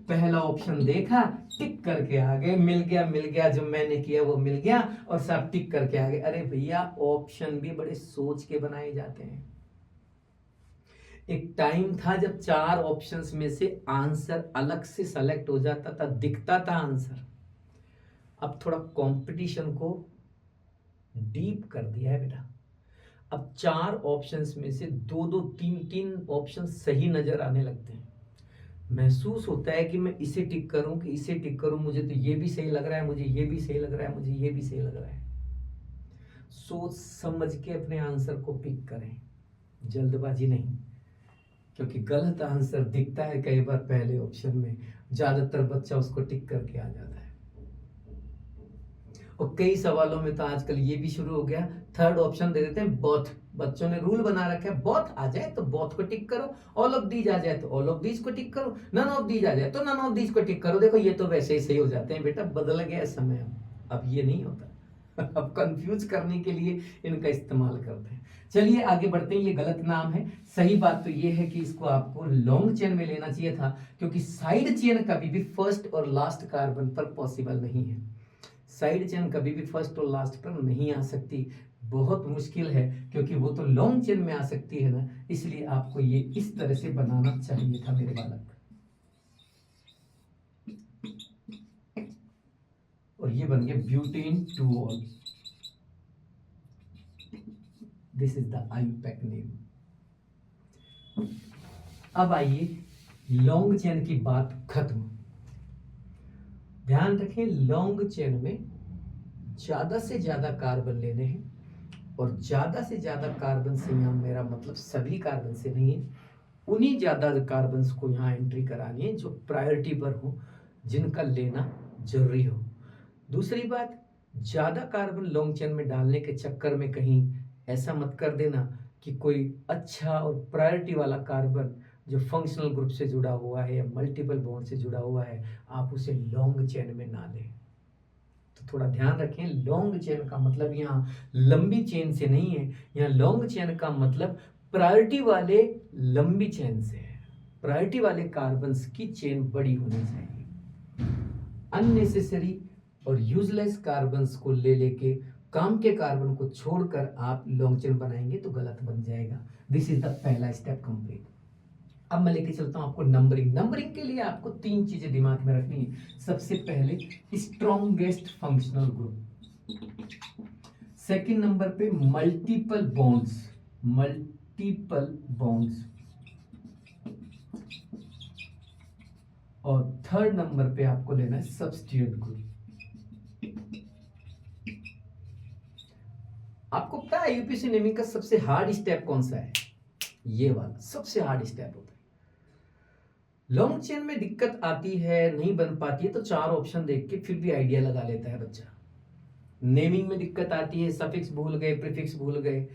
Speaker 1: पहला ऑप्शन देखा, टिक करके आ गए, मिल गया, जो मैंने किया वो मिल गया, और सब टिक करके आ गए। अरे भैया, ऑप्शन भी बड़े सोच के बनाए जाते हैं। एक टाइम था जब 4 ऑप्शंस में से आंसर अलग से सेलेक्ट हो जाता था, दिखता था आंसर। अब थोड़ा कंपटीशन को डीप कर दिया है बेटा। अब 4 ऑप्शंस में से 2-2 3-3 ऑप्शन सही नजर आने लगते हैं। महसूस होता है कि मैं इसे टिक करूं कि इसे टिक करूं, मुझे तो ये भी सही लग रहा है, मुझे ये भी सही लग रहा है, मुझे ये भी सही लग रहा है। सोच समझ के अपने आंसर को पिक करें, जल्दबाजी नहीं, क्योंकि गलत आंसर दिखता है कई बार पहले ऑप्शन में, ज्यादातर बच्चा उसको टिक करके आ जाता है। और कई सवालों में तो आजकल ये भी शुरू हो गया, थर्ड ऑप्शन दे देते हैं बोथ। बच्चों ने रूल बना रखा है, बोथ आ जाए तो बोथ को टिक करो, ऑल ऑफ दीज आ जाए तो ऑल ऑफ दीज को टिक करो, नन ऑफ दीज आ जाए तो नन ऑफ दीज को टिक करो। देखो ये तो वैसे ही सही हो जाते हैं बेटा, बदल गया समय, अब ये नहीं होता। अब कंफ्यूज करने के लिए इनका इस्तेमाल करते हैं। चलिए आगे बढ़ते हैं, ये गलत नाम है। सही बात तो ये है कि इसको आपको लॉन्ग चेन में लेना चाहिए था, क्योंकि साइड चेन कभी भी फर्स्ट और लास्ट कार्बन पर पॉसिबल नहीं है। साइड चेन कभी भी फर्स्ट और लास्ट पर नहीं आ सकती, बहुत मुश्किल है, क्योंकि वो तो लॉन्ग चेन में आ सकती है ना, इसलिए आपको ये इस तरह से बनाना चाहिए था मेरे बालक। और ये बन गया ब्यूटेन 2-ऑल, this is the IUPAC name. अब आइए, लॉन्ग चेन की बात खत्म। ध्यान रखें, लॉन्ग चेन में ज्यादा से ज्यादा कार्बन लेने हैं, और ज्यादा से ज्यादा कार्बन से यहाँ मेरा मतलब सभी कार्बन से नहीं है, उन्हीं ज्यादा कार्बन को यहाँ एंट्री करानी है जो प्रायोरिटी पर हो, जिनका लेना जरूरी हो। दूसरी बात, ज्यादा कार्बन लॉन्ग चेन में डालने के चक्कर में कहीं ऐसा मत कर देना कि कोई अच्छा और प्रायोरिटी वाला कार्बन जो फंक्शनल ग्रुप से जुड़ा हुआ है या मल्टीपल बॉन्ड से जुड़ा हुआ है, आप उसे लॉन्ग चेन में ना लें। तो थोड़ा ध्यान रखें, लॉन्ग चेन का मतलब यहाँ लंबी चेन से नहीं है, यहाँ लॉन्ग चेन का मतलब प्रायोरिटी वाले लंबी चेन से है। प्रायोरिटी वाले कार्बन्स की चेन बड़ी होनी चाहिए। अननेसेसरी और यूजलेस कार्बन्स को लेके काम के कार्बन को छोड़कर आप लॉन्ग चेन बनाएंगे तो गलत बन जाएगा। दिस इज द पहला स्टेप कंप्लीट। अब मैं लेके चलता हूं आपको नंबरिंग। नंबरिंग के लिए आपको 3 चीजें दिमाग में रखनी है। सबसे पहले strongest functional group, second number पे मल्टीपल बॉन्ड्स, और थर्ड नंबर पे आपको लेना है सब्स्टिट्यूट ग्रुप। आपको पता है यूपीएससी नेमिंग का सबसे हार्ड स्टेप कौन सा है? ये वाला सबसे हार्ड स्टेप होता है। लॉन्ग चेन में दिक्कत आती है, नहीं बन पाती है, तो 4 ऑप्शन देख के फिर भी आइडिया लगा लेता है बच्चा। नेमिंग में दिक्कत आती है, सफिक्स भूल गए, प्रीफिक्स भूल गए,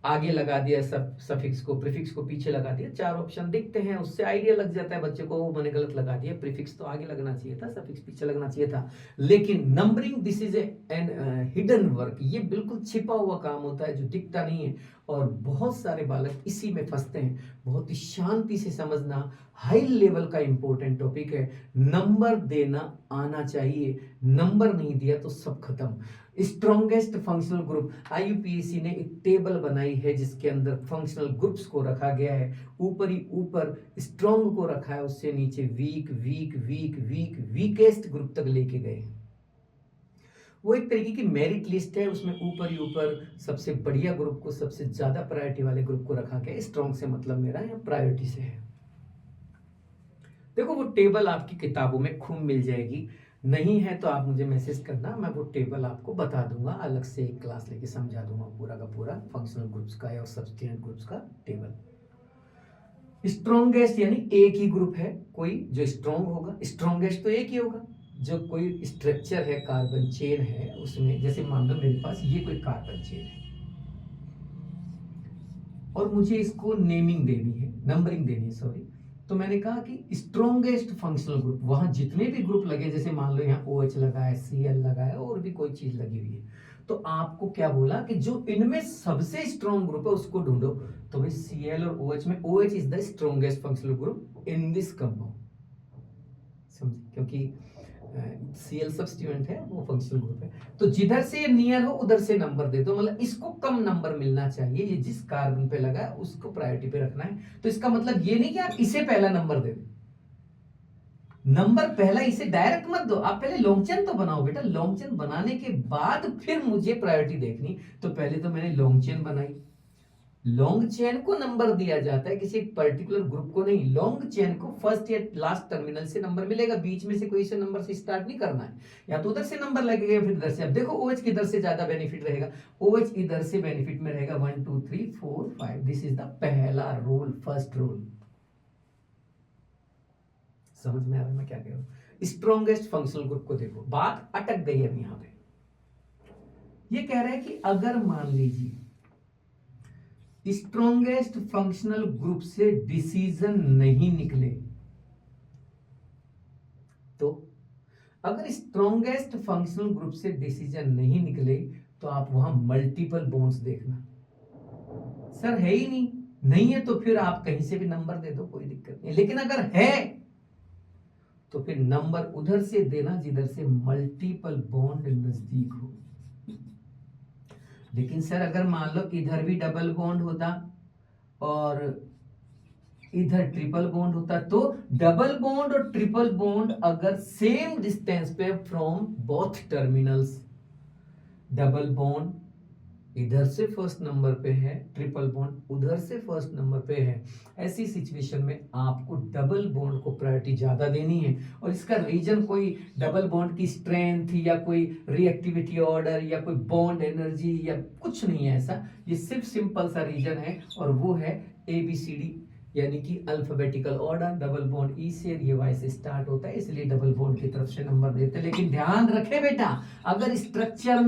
Speaker 1: आगे लगा दिया सब सफिक्स को, प्रीफिक्स को पीछे लगा दिया, 4 ऑप्शन दिखते हैं, उससे आइडिया लग जाता है बच्चे को, मैंने गलत लगा दिया, प्रीफिक्स तो आगे लगना चाहिए था, सफिक्स पीछे लगना चाहिए था। लेकिन numbering this is an hidden work, ये बिल्कुल छिपा हुआ काम होता है जो दिखता नहीं है, और बहुत सारे बालक इसी में फंसते हैं। बहुत ही शांति से समझना, हाई लेवल का इंपॉर्टेंट टॉपिक है। नंबर देना आना चाहिए, नंबर नहीं दिया तो सब खत्म। स्ट्रॉन्गेस्ट फंक्शनल ग्रुप, आईयूपीएसी ने एक टेबल बनाई है जिसके अंदर फंक्शनल ग्रुप्स को रखा गया है। ऊपर ही ऊपर स्ट्रॉन्ग को रखा है, उससे नीचे weak weak weak weak weakest group तक लेके गए। वो एक तरीके की मेरिट लिस्ट है, उसमें ऊपर ही ऊपर सबसे बढ़िया ग्रुप को, सबसे ज्यादा प्रायोरिटी वाले ग्रुप को रखा गया। स्ट्रॉन्ग से मतलब मेरा यहाँ प्रायोरिटी से है। देखो वो टेबल आपकी किताबों में खूब मिल जाएगी, नहीं है तो आप मुझे मैसेज करना, मैं वो टेबल आपको बता दूंगा, अलग से एक क्लास लेके समझा दूंगा पूरा का पूरा फंक्शनल ग्रुप्स का या सब्स्टिट्यूएंट ग्रुप्स का टेबल। स्ट्रॉन्गेस्ट यानी एक ही ग्रुप है कोई जो स्ट्रॉन्ग होगा, स्ट्रॉन्गेस्ट तो एक ही होगा। जो कोई स्ट्रक्चर है, कार्बन चेन है, उसमें जैसे मान लो मेरे पास ये कोई कार्बन चेन है और मुझे इसको नेमिंग देनी है, नंबरिंग देनी है, सॉरी। तो मैंने कहा कि स्ट्रॉन्गेस्ट फंक्शनल ग्रुप, वहां जितने भी ग्रुप लगे, जैसे मान लो यहाँ OH लगा है, Cl लगा है, और भी कोई चीज लगी हुई है, तो आपको क्या बोला कि जो इनमें सबसे स्ट्रॉन्ग ग्रुप है उसको ढूंढो। तो भाई Cl और OH में OH is the strongest functional group in this compound, समझे, क्योंकि Cl सब्स्टिट्यूएंट है, वो फंक्शनल ग्रुप है। तो जिधर से नियर हो उधर से नंबर दे दो, मतलब इसको कम नंबर मिलना चाहिए, ये जिस कार्बन पे लगा है उसको प्रायोरिटी पे रखना है। तो इसका मतलब ये नहीं कि आप इसे पहला नंबर दे दो, नंबर पहला इसे डायरेक्ट मत दो, आप पहले लॉन्ग चेन तो बनाओ बेटा, लॉन्ग चेन बनाने के बाद फिर मुझे प्रायोरिटी देखनी। तो पहले तो मैंने लॉन्ग चेन बनाई, लॉन्ग चेन को नंबर दिया जाता है, किसी पर्टिकुलर ग्रुप को नहीं। लॉन्ग चेन को फर्स्ट या लास्ट टर्मिनल से नंबर मिलेगा, बीच में से कोई से नंबर से स्टार्ट नहीं करना है, या तो उधर से नंबर लगेगा फिर इधर से। अब देखो OH किधर से ज्यादा बेनिफिट रहेगा, OH इधर से बेनिफिट में रहेगा, 1 2 3 4 5, दिस इज द पहला रूल, फर्स्ट रूल। समझ में आ रहा है मैं क्या कह रहा हूं? स्ट्रॉन्गेस्ट फंक्शनल ग्रुप को देखो, बात अटक गई अब यहां पे। ये कह रहा है कि अगर मान लीजिए स्ट्रॉन्गेस्ट फंक्शनल ग्रुप से डिसीजन नहीं निकले, तो अगर स्ट्रॉन्गेस्ट फंक्शनल ग्रुप से डिसीजन नहीं निकले तो आप वहां मल्टीपल बॉन्ड्स देखना। सर है ही नहीं, नहीं है तो फिर आप कहीं से भी नंबर दे दो, कोई दिक्कत नहीं। लेकिन अगर है तो फिर नंबर उधर से देना जिधर से मल्टीपल बॉन्ड नजदीक हो। लेकिन सर अगर मान लो इधर भी डबल बॉन्ड होता और इधर ट्रिपल बॉन्ड होता, तो डबल बॉन्ड और ट्रिपल बॉन्ड अगर सेम डिस्टेंस पे from both terminals, double bond इधर से फर्स्ट नंबर पे है, ट्रिपल बॉन्ड उधर से फर्स्ट नंबर पे है, ऐसी सिचुएशन में आपको डबल बॉन्ड को प्रायोरिटी ज्यादा देनी है। और इसका रीजन कोई डबल बॉन्ड की स्ट्रेंथ या कोई रिएक्टिविटी ऑर्डर या कोई बॉन्ड एनर्जी या कुछ नहीं है ऐसा, ये सिर्फ सिंपल सा रीजन है, और वो है ABCD, यानी कि अल्फाबेटिकल ऑर्डर। डबल बॉन्ड ई से ये वाई से स्टार्ट होता है, इसलिए डबल बॉन्ड की तरफ से नंबर देते हैं। लेकिन ध्यान रखे बेटा, अगर स्ट्रक्चर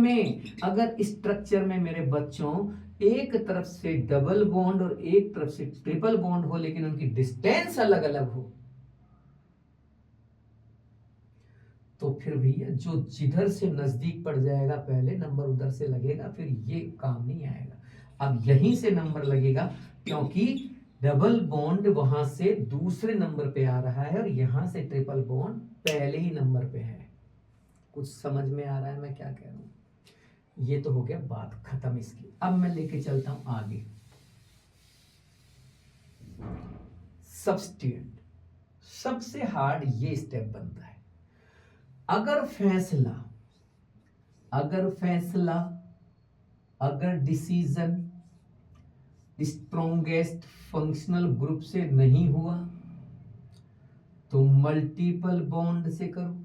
Speaker 1: में मेरे बच्चों एक तरफ से डबल बॉन्ड और एक तरफ से ट्रिपल बॉन्ड हो, लेकिन उनकी डिस्टेंस अलग अलग हो, तो फिर भैया जो जिधर से नजदीक पड़ जाएगा पहले नंबर उधर से लगेगा, फिर ये काम नहीं आएगा। अब यहीं से नंबर लगेगा, क्योंकि डबल बॉन्ड वहां से दूसरे नंबर पे आ रहा है और यहां से ट्रिपल बॉन्ड पहले ही नंबर पे है। कुछ समझ में आ रहा है मैं क्या कह रहा हूं? ये तो हो गया बात खत्म इसकी। अब मैं लेके चलता हूं आगे, सब्स्टिट्यूएंट। सबसे हार्ड ये स्टेप बनता है। अगर फैसला अगर डिसीजन स्ट्रॉन्गेस्ट फंक्शनल ग्रुप से नहीं हुआ तो मल्टीपल बॉन्ड से करो,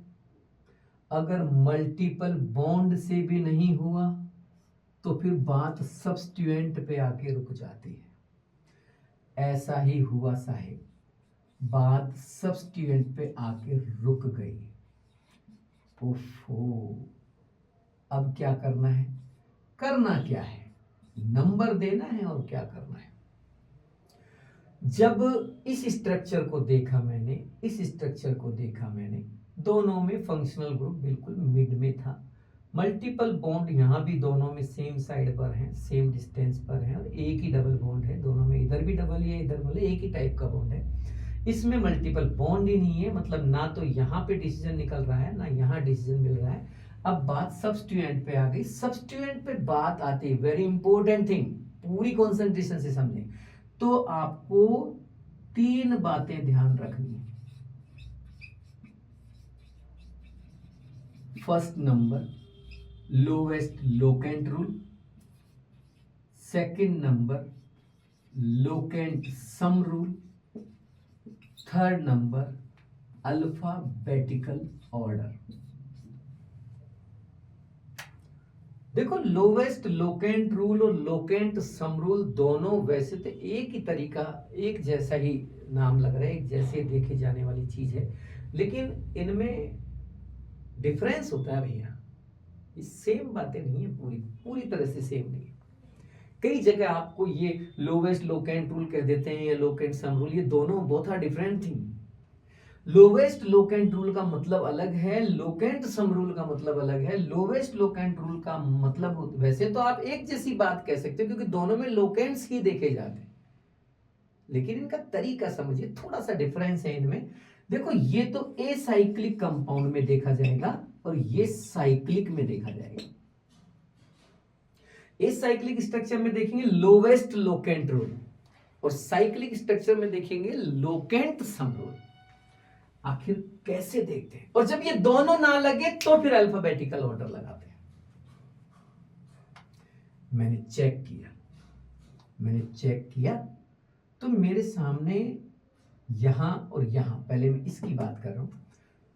Speaker 1: अगर मल्टीपल बॉन्ड से भी नहीं हुआ तो फिर बात सब्स्टिट्यूएंट पे आके रुक जाती है। ऐसा ही हुआ साहेब, बात सब्स्टिट्यूएंट पे आके रुक गई। ओफो, अब क्या करना है? करना क्या है? नंबर देना है और क्या करना है। जब इस स्ट्रक्चर को देखा मैंने, इस स्ट्रक्चर को देखा मैंने, दोनों में फंक्शनल ग्रुप बिल्कुल मिड में था। मल्टीपल बॉन्ड यहाँ भी दोनों में सेम साइड पर हैं, सेम डिस्टेंस पर हैं, और एक ही डबल बॉन्ड है दोनों में, इधर भी डबल है इधर डबल, एक ही टाइप का बॉन्ड है। इसमें मल्टीपल बॉन्ड ही नहीं है, मतलब ना तो यहाँ पे डिसीजन निकल रहा है ना यहाँ डिसीजन मिल रहा है। अब बात सब्स्टिट्यूएंट पे आ गई। सब्स्टिट्यूएंट पे बात आती है, वेरी इंपॉर्टेंट थिंग, पूरी कॉन्सेंट्रेशन से समझें। तो आपको 3 बातें ध्यान रखनी है। First number lowest locant rule, second number locant sum rule, third number alphabetical order. देखो, लोवेस्ट लोकेंट रूल और लोकेंट सम रूल दोनों वैसे तो एक ही तरीका, एक जैसा ही नाम लग रहा है, एक जैसे देखे जाने वाली चीज है, लेकिन इनमें डिफरेंस होता है भैया। ये सेम बातें नहीं है, पूरी पूरी तरह से सेम नहीं है। कई जगह आपको ये लोवेस्ट लोकेंट रूल कह देते हैं या लोकेंट सम रूल, ये दोनों both are different thing. Lowest locant rule का मतलब अलग है, लोकेंट सम रूल का मतलब अलग है। लोवेस्ट लोकेंट रूल का मतलब, वैसे तो आप एक जैसी बात कह सकते हो क्योंकि दोनों में लोकेंट्स ही देखे जाते हैं, लेकिन इनका तरीका समझिए, थोड़ा सा डिफरेंस है इनमें। देखो, ये तो एसाइक्लिक कंपाउंड में देखा जाएगा और ये साइक्लिक में देखा जाएगा। एसाइक्लिक स्ट्रक्चर में देखेंगे लोवेस्ट लोकेंट रूल और साइक्लिक स्ट्रक्चर में देखेंगे लोकेंट सम रूल। आखिर कैसे देखते हैं? और जब ये दोनों ना लगे तो फिर अल्फाबेटिकल ऑर्डर लगाते हैं। मैंने चेक किया तो मेरे सामने यहां और यहां, पहले मैं इसकी बात कर रहा हूं,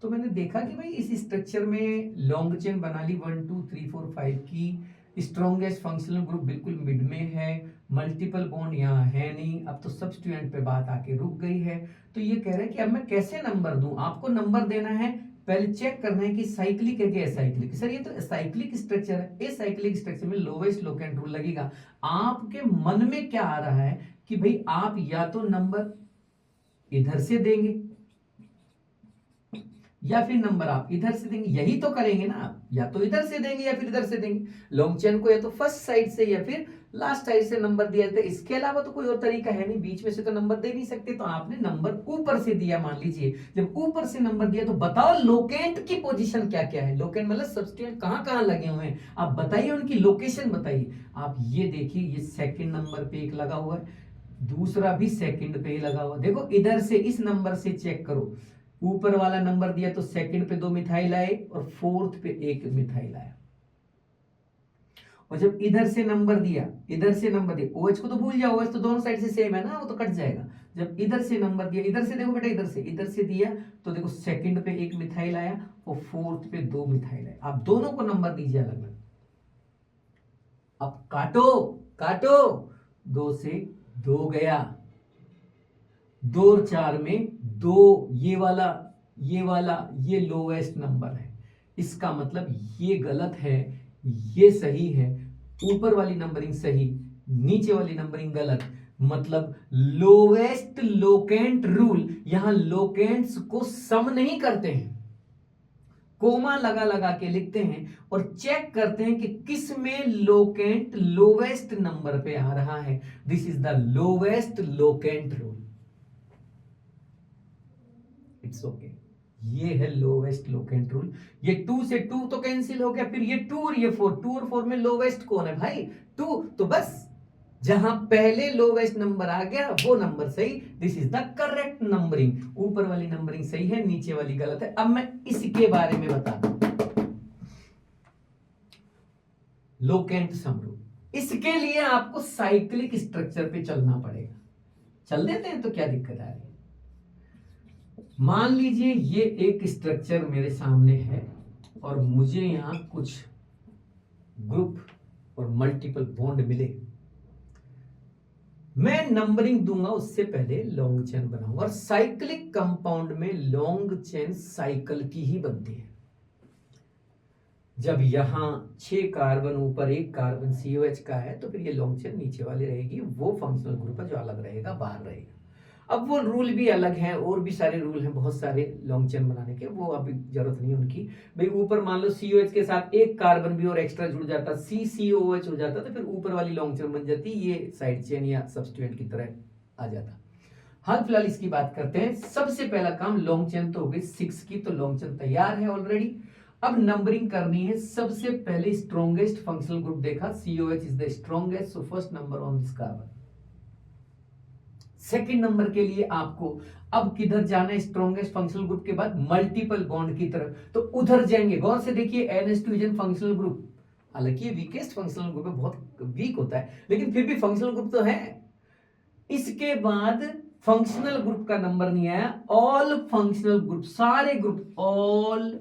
Speaker 1: तो मैंने देखा कि भाई इस स्ट्रक्चर में लॉन्ग चेन बना ली 1 2 3 4 5 की। स्ट्रॉन्गेस्ट फंक्शनल ग्रुप बिल्कुल मिड में है, मल्टीपल बॉन्ड यहाँ है नहीं। अब तो सब्स्टिट्यूएंट पे बात आके रुक गई है। तो ये कह रहे हैं कि अब मैं कैसे नंबर दूं? आपको नंबर देना है, पहले चेक करना है कि साइक्लिक है कि एसाइक्लिक। सर ये तो साइक्लिक स्ट्रक्चर है, एसाइक्लिक स्ट्रक्चर में लोवेस्ट लोकेंट रूल लगेगा। आपके मन में क्या आ रहा है कि भाई आप या तो नंबर इधर से देंगे या फिर नंबर आप इधर से देंगे, यही तो करेंगे ना आप, या तो इधर से देंगे या फिर इधर से देंगे। लॉन्ग चेन को या तो फर्स्ट साइड से या फिर लास्ट साइड से नंबर दिया जाता है, इसके अलावा तो कोई और तरीका है नहीं, बीच में से तो नंबर दे नहीं सकते। तो आपने नंबर ऊपर से दिया, मान लीजिए जब ऊपर से नंबर दिया तो बताओ लोकेंट की पोजीशन क्या क्या है। लोकेंट मतलब सब्स्टिट्यूएंट कहां कहां लगे हुए हैं, आप बताइए, उनकी लोकेशन बताइए। आप ये देखिए, ये सेकंड नंबर पे एक लगा हुआ है, दूसरा भी सेकंड पे ही लगा हुआ। देखो इधर से इस नंबर से चेक करो, ऊपर वाला नंबर दिया तो सेकंड पे 2 मिथाइल आए और फोर्थ पे 1 मिथाइल आया। और जब इधर से नंबर दिया, इधर से नंबर दिया, OH को तो भूल जाओ, OH तो दोनों साइड से सेम है ना, वो तो कट जाएगा। जब इधर से नंबर दिया, इधर से देखो बेटा, इधर से दिया तो देखो सेकंड पे 1 मिथाइल आया और फोर्थ पे 2 मिथाइल आया। आप दोनों को नंबर दीजिए अलग अलग। अब काटो काटो, 2 से 2 गया, 2 और 4 में 2, ये वाला ये लोवेस्ट नंबर है। इसका मतलब ये गलत है, ये सही है। ऊपर वाली नंबरिंग सही, नीचे वाली नंबरिंग गलत। मतलब लोवेस्ट लोकेंट रूल, यहां लोकेंट्स को सम नहीं करते हैं, कोमा लगा लगा के लिखते हैं और चेक करते हैं कि किस में लोकेंट लोवेस्ट नंबर पे आ रहा है। This is the lowest locant rule. It's okay, ये है लोवेस्ट लोकेंट रूल। ये 2 से 2 तो कैंसिल हो गया, फिर ये 2 और ये 4, 2 और 4 में लोवेस्ट कौन है भाई? 2। तो बस जहां पहले लोवेस्ट नंबर आ गया वो नंबर सही। This is the correct numbering. ऊपर वाली नंबरिंग सही है, नीचे वाली गलत है। अब मैं इसके बारे में बताता हूं, लोकेंट सम रूल। इसके लिए आपको साइक्लिक स्ट्रक्चर पे चलना पड़ेगा। चल देते हैं तो क्या दिक्कत आ रही है? मान लीजिए ये एक स्ट्रक्चर मेरे सामने है और मुझे यहां कुछ ग्रुप और मल्टीपल बॉन्ड मिले। मैं नंबरिंग दूंगा उससे पहले लॉन्ग चेन बनाऊंगा, और साइक्लिक कंपाउंड में लॉन्ग चेन साइकिल की ही बनती है। जब यहाँ 6 कार्बन ऊपर 1 कार्बन COH का है तो फिर ये लॉन्ग चेन नीचे वाली रहेगी, वो फंक्शनल ग्रुप है जो अलग रहेगा, बाहर रहेगा। अब वो रूल भी अलग हैं, और भी सारे रूल हैं बहुत सारे लॉन्ग चेन बनाने के, वो अभी जरूरत नहीं उनकी। भाई ऊपर मान लो COH के साथ 1 कार्बन भी और एक्स्ट्रा जुड़ जाता, CCOH हो जाता, तो फिर ऊपर वाली लॉन्ग चेन बन जाती, ये साइड चेन या सब्स्टिट्यूएंट की तरह आ जाता। हाल फिलहाल इसकी बात करते हैं। सबसे पहला काम, लॉन्ग चेन तो हो गई 6 की, तो लॉन्ग चेन तैयार है ऑलरेडी। अब नंबरिंग करनी है। सबसे पहले स्ट्रॉन्गेस्ट फंक्शनल ग्रुप देखा, COH is the strongest, so first number on this carbon. Second number के लिए आपको अब किधर जाना है, स्ट्रॉन्गेस्ट फंक्शनल ग्रुप के बाद मल्टीपल बॉन्ड की तरफ, तो उधर जाएंगे। गौर से देखिए, NH2 is an functional group, हालांकि वीकेस्ट फंक्शनल ग्रुप है, बहुत वीक होता है, लेकिन फिर भी फंक्शनल ग्रुप तो है। इसके बाद फंक्शनल ग्रुप का नंबर नहीं आया, ऑल फंक्शनल ग्रुप, सारे group, all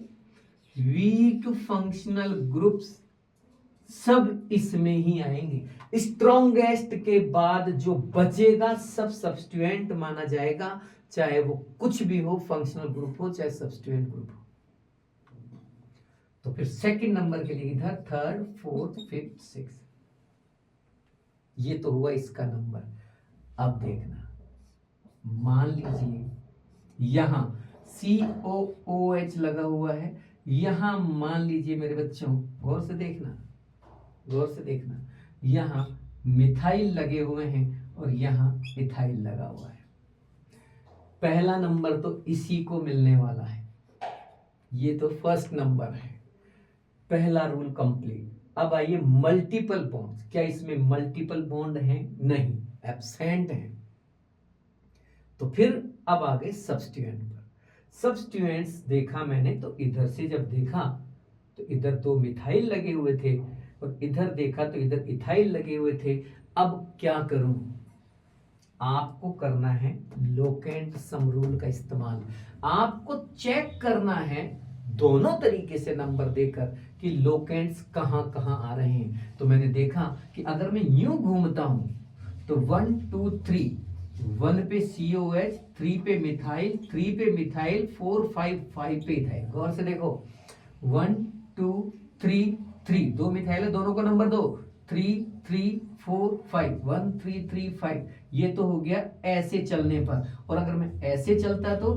Speaker 1: weak functional groups सब इसमें ही आएंगे। स्ट्रॉन्गेस्ट के बाद जो बचेगा सब सब्स्टिट्यूएंट माना जाएगा, चाहे वो कुछ भी हो, फंक्शनल ग्रुप हो चाहे सब्स्टिट्यूएंट ग्रुप हो। तो फिर सेकंड नंबर के लिए इधर थर्ड, फोर्थ, फिफ्थ, सिक्स, ये तो हुआ इसका नंबर। अब देखना, मान लीजिए यहां COOH लगा हुआ है, यहां मान लीजिए मेरे बच्चों, गौर से देखना, गौर से देखना, यहां मिथाइल लगे हुए हैं और यहां इथाइल लगा हुआ है। पहला नंबर तो इसी को मिलने वाला है, ये तो फर्स्ट नंबर है, पहला रूल कंप्लीट। अब आइए मल्टीपल बॉन्ड्स, क्या इसमें मल्टीपल बॉन्ड हैं? नहीं, एब्सेंट हैं। तो फिर अब आ गए सब्स्टिट्यूएंट पर। सब्स्टिट्यूएंट्स देखा मैंने, तो इधर से जब देखा तो इधर 2 मिथाइल लगे हुए थे, और इधर देखा तो इधर इथाइल लगे हुए थे। अब क्या करूं? आपको करना है लोकेंट सम रूल का इस्तेमाल। आपको चेक करना है दोनों तरीके से नंबर देकर कि लोकेंट्स कहां कहां आ रहे हैं। तो मैंने देखा कि अगर मैं यूं घूमता हूं तो 1 2 3, 1 पे COH, 3 पे मिथाइल, 3 पे मिथाइल, 4 5 5 पे इथाइल। गौर से देखो, 1 2 3 3, 2 मिथाइल है, दोनों को नंबर दो, 3 3 4 5, 1 3 3 5। ये तो हो गया ऐसे चलने पर, और अगर मैं ऐसे चलता तो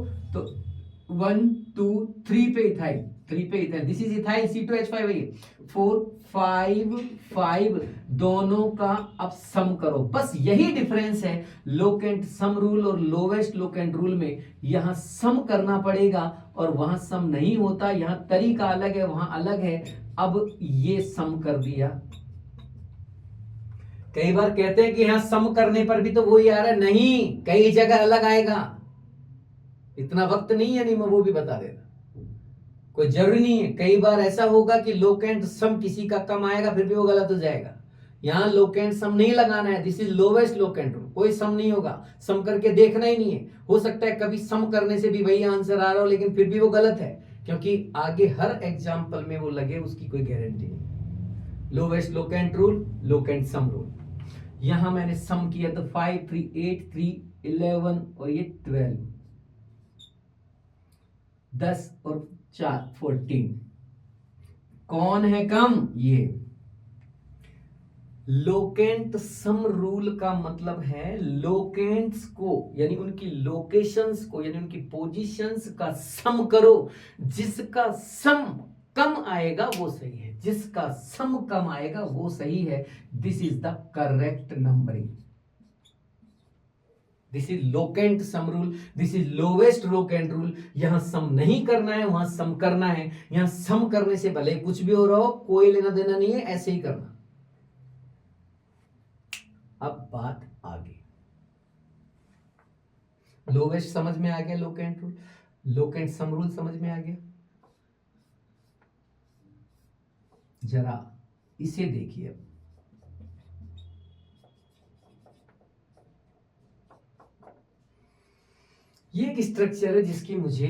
Speaker 1: 1 2 3 पे इथाइल, 3 पे ethyl, this is ethyl C2H5 है, 4 5 5, दोनों का अब सम करो। बस यही डिफरेंस है लोकेंट सम रूल और लोवेस्ट लोकेंट रूल में। यहां सम करना पड़ेगा और वहां सम नहीं होता, यहां तरीका अलग है, वहां अलग है। अब ये सम कर दिया। कई बार कहते हैं कि यहां सम करने पर भी तो वही आ रहा है, नहीं, कई जगह अलग आएगा। इतना वक्त नहीं है, नहीं मैं वो भी बता देता, कोई जरूरी नहीं है। कई बार ऐसा होगा कि लोकेंट सम किसी का कम आएगा, फिर भी वो गलत हो जाएगा। यहां लोकेंट सम नहीं लगाना है, this is lowest locant rule, कोई सम नहीं होगा, सम करके देखना ही नहीं है। हो सकता है कभी सम करने से भी वही आंसर आ रहा हो, लेकिन फिर भी वो गलत है, क्योंकि आगे हर एग्जाम्पल में वो लगे उसकी कोई गारंटी नहीं। Lowest locant rule, locant sum rule. यहां मैंने सम किया तो 5 3 8 3 11 और ये 12, 10 और 4 14। कौन है कम? ये लोकेंट सम रूल का मतलब है लोकेंट्स को, यानी उनकी लोकेशंस को, यानी उनकी पोजीशंस का सम करो। जिसका सम कम आएगा वो सही है, जिसका सम कम आएगा वो सही है। This is the correct numbering. This is locant sum rule, this is lowest locant rule. यहां सम नहीं करना है, वहां सम करना है। यहां सम करने से भले कुछ भी हो रहा हो, कोई लेना देना नहीं है, ऐसे ही करना। अब बात आगे, लोवेस्ट समझ में आ गया, locant rule, locant sum rule समझ में आ गया। जरा इसे देखिए। अब ये एक स्ट्रक्चर है जिसकी मुझे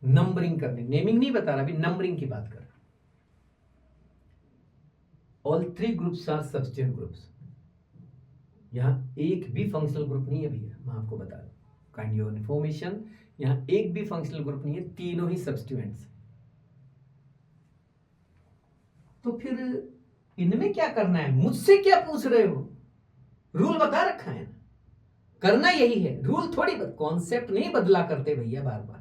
Speaker 1: नंबरिंग करनी, नेमिंग नहीं बता रहा, अभी नंबरिंग की बात कर रहा। All 3 groups are substituent groups. यहां एक भी फंक्शनल ग्रुप नहीं है भैया, मैं आपको बता दूं, काइंड योर इन्फॉर्मेशन। यहां एक भी फंक्शनल ग्रुप नहीं है, तीनों ही सब्स्टिट्यूएंट्स। तो फिर इनमें क्या करना है, मुझसे क्या पूछ रहे हो? रूल बता रखा है ना, करना यही है, रूल थोड़ी कॉन्सेप्ट नहीं बदला करते भैया बार बार।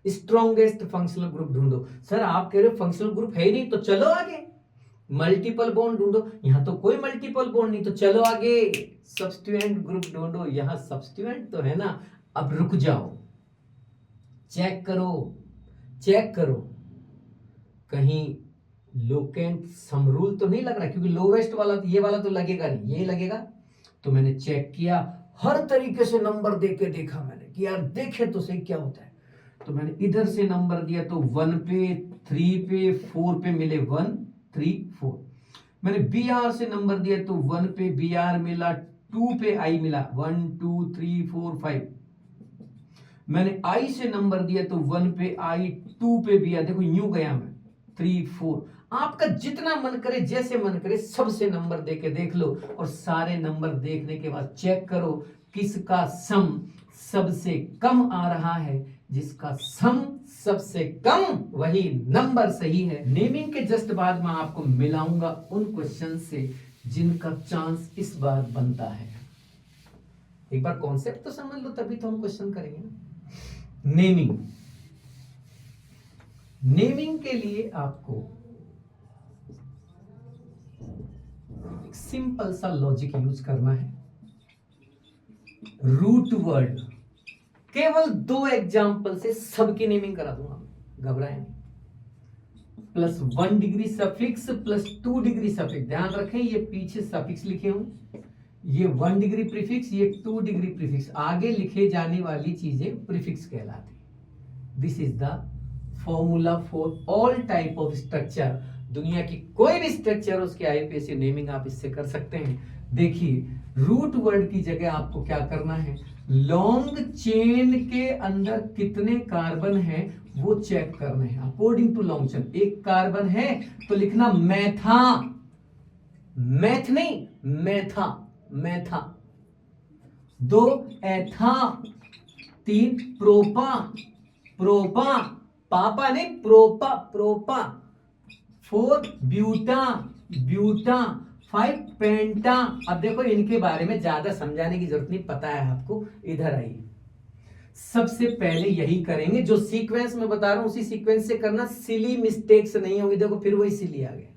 Speaker 1: स्ट्रॉन्गेस्ट फंक्शनल ग्रुप ढूंढो। सर आप कह रहे हो फंक्शनल ग्रुप है ही नहीं, तो चलो आगे मल्टीपल बॉन्ड ढूंढो। यहां तो कोई मल्टीपल बॉन्ड नहीं, तो चलो आगे सब्स्टिट्यूएंट ग्रुप ढूंढो। यहां सब्स्टिट्यूएंट तो है ना। अब रुक जाओ, चेक करो, चेक करो कहीं लोकेंट सम रूल तो नहीं लग रहा, क्योंकि लोवेस्ट वाला तो ये वाला तो लगेगा नहीं, ये लगेगा। तो मैंने चेक किया, हर तरीके से नंबर दे के देखा मैंने कि यार देखे तो सही क्या होता है। तो मैंने इधर से नंबर दिया तो 1 पे, 3 पे, 4 पे मिले 1 3 4। मैंने बी आर से नंबर दिया तो 1 पे बी आर मिला, 2 पे आई मिला 1 2 3 4 5। मैंने आई से नंबर दिया तो 1 पे आई, 2 पे बी आर, देखो यूं गया मैं 3 4। आपका जितना मन करे, जैसे मन करे सबसे नंबर दे के देख लो, और सारे नंबर देखने के बाद चेक करो किसका सम सबसे कम आ रहा है। जिसका सम सबसे कम वही नंबर सही है। नेमिंग के जस्ट बाद मैं आपको मिलाऊंगा उन क्वेश्चन से जिनका चांस इस बार बनता है। एक बार कॉन्सेप्ट तो समझ लो, तभी तो हम क्वेश्चन करेंगे ना। नेमिंग, नेमिंग के लिए आपको एक सिंपल सा लॉजिक यूज करना है। रूट वर्ड, केवल 2 एग्जाम्पल से सबकी नेमिंग करा दूंगा, घबराए नहीं। +1 डिग्री सफिक्स +2 डिग्री सफिक्स, ध्यान रखें ये पीछे सफिक्स लिखे हूं, ये 1 डिग्री प्रीफिक्स, ये 2 डिग्री प्रीफिक्स, आगे लिखे जाने वाली चीजें प्रीफिक्स कहलाती। This is the formula for all type of structure. दुनिया की कोई भी स्ट्रक्चर उसके आईयूपीएसी नेमिंग आप इससे कर सकते हैं। देखिए रूट वर्ड की जगह आपको क्या करना है, लॉन्ग चेन के अंदर कितने कार्बन हैं वो चेक करना है अकॉर्डिंग टू लॉन्ग चेन। एक कार्बन है तो लिखना मैथा, मैथ नहीं मैथा, मैथा। 2 एथा, 3 प्रोपा, प्रोपा, पापा नहीं प्रोपा, प्रोपा। 4 ब्यूटा, ब्यूटा। 5 पेंटा। अब देखो इनके बारे में ज्यादा समझाने की जरूरत नहीं, पता है आपको। इधर आइए, सबसे पहले यही करेंगे जो सीक्वेंस में बता रहा हूं, उसी सीक्वेंस से करना, सिली मिस्टेक्स नहीं होगी। देखो फिर वही सिली आ गया,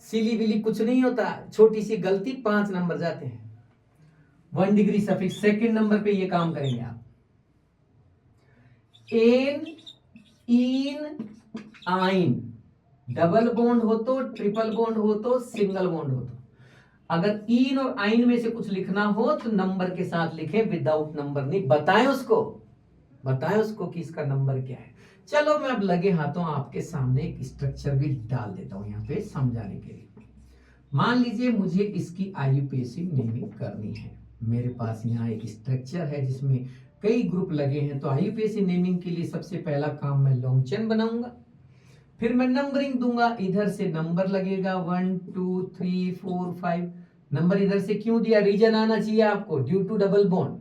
Speaker 1: सिली विली कुछ नहीं होता, छोटी सी गलती 5 नंबर जाते हैं। 1 डिग्री सफिक्स, सेकंड नंबर पे ये काम करेंगे आप। एन, इन, आइन, डबल बॉन्ड हो तो, ट्रिपल बॉन्ड हो तो, सिंगल बॉन्ड हो तो। अगर इन और आइन में से कुछ लिखना हो तो नंबर के साथ लिखे, विदाउट नंबर नहीं। बताएं उसको, बताएं उसको कि इसका नंबर क्या है। चलो मैं अब लगे हाथों आपके सामने एक स्ट्रक्चर भी डाल देता हूं यहां पे समझाने के लिए। मान लीजिए मुझे इसकी आईयूपीएसी नेमिंग करनी है। मेरे पास यहाँ एक स्ट्रक्चर है जिसमें कई ग्रुप लगे हैं, तो आईयूपीएसी नेमिंग के लिए सबसे पहला काम मैं लॉन्ग चेन बनाऊंगा, फिर मैं नंबरिंग दूंगा। इधर से नंबर लगेगा 1 2 3 4 5। नंबर इधर से क्यों दिया, रीजन आना चाहिए आपको, ड्यू टू डबल बॉन्ड।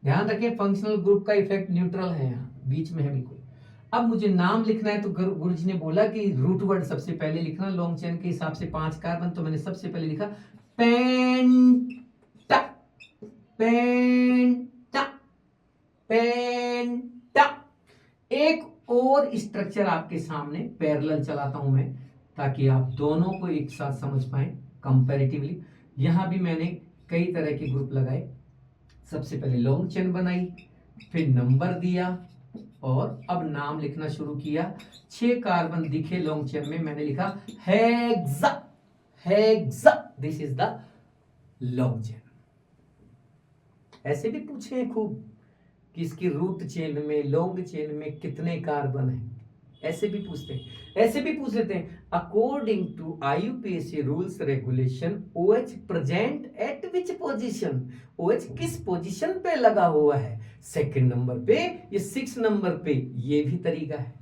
Speaker 1: ध्यान रखें फंक्शनल ग्रुप का इफेक्ट न्यूट्रल है, यहाँ बीच में है बिल्कुल। अब मुझे नाम लिखना है, तो गुरुजी ने बोला कि रूट वर्ड सबसे पहले लिखना, लॉन्ग चेन के हिसाब से 5 कार्बन, तो मैंने सबसे पहले लिखा पेंटा, पेंटा, पेंटा। एक और स्ट्रक्चर आपके सामने पैरेलल चलाता हूं मैं, ताकि आप दोनों को एक साथ समझ पाए कंपैरेटिवली। यहां भी मैंने कई तरह के ग्रुप लगाए। सबसे पहले लॉन्ग चेन बनाई, फिर नंबर दिया, और अब नाम लिखना शुरू किया। 6 कार्बन दिखे लॉन्ग चेन में, मैंने लिखा hexa, hexa. This is the long chain. ऐसे भी पूछे हैं खूब कि इसकी रूट चेन में, लॉन्ग चेन में कितने कार्बन हैं, ऐसे भी पूछते हैं। ऐसे भी पूछ लेते हैं, according to IUPAC rules regulation OH present at which position, OH किस पोजीशन पे लगा हुआ है, सेकंड नंबर पे या 6 नंबर पे। ये भी तरीका है,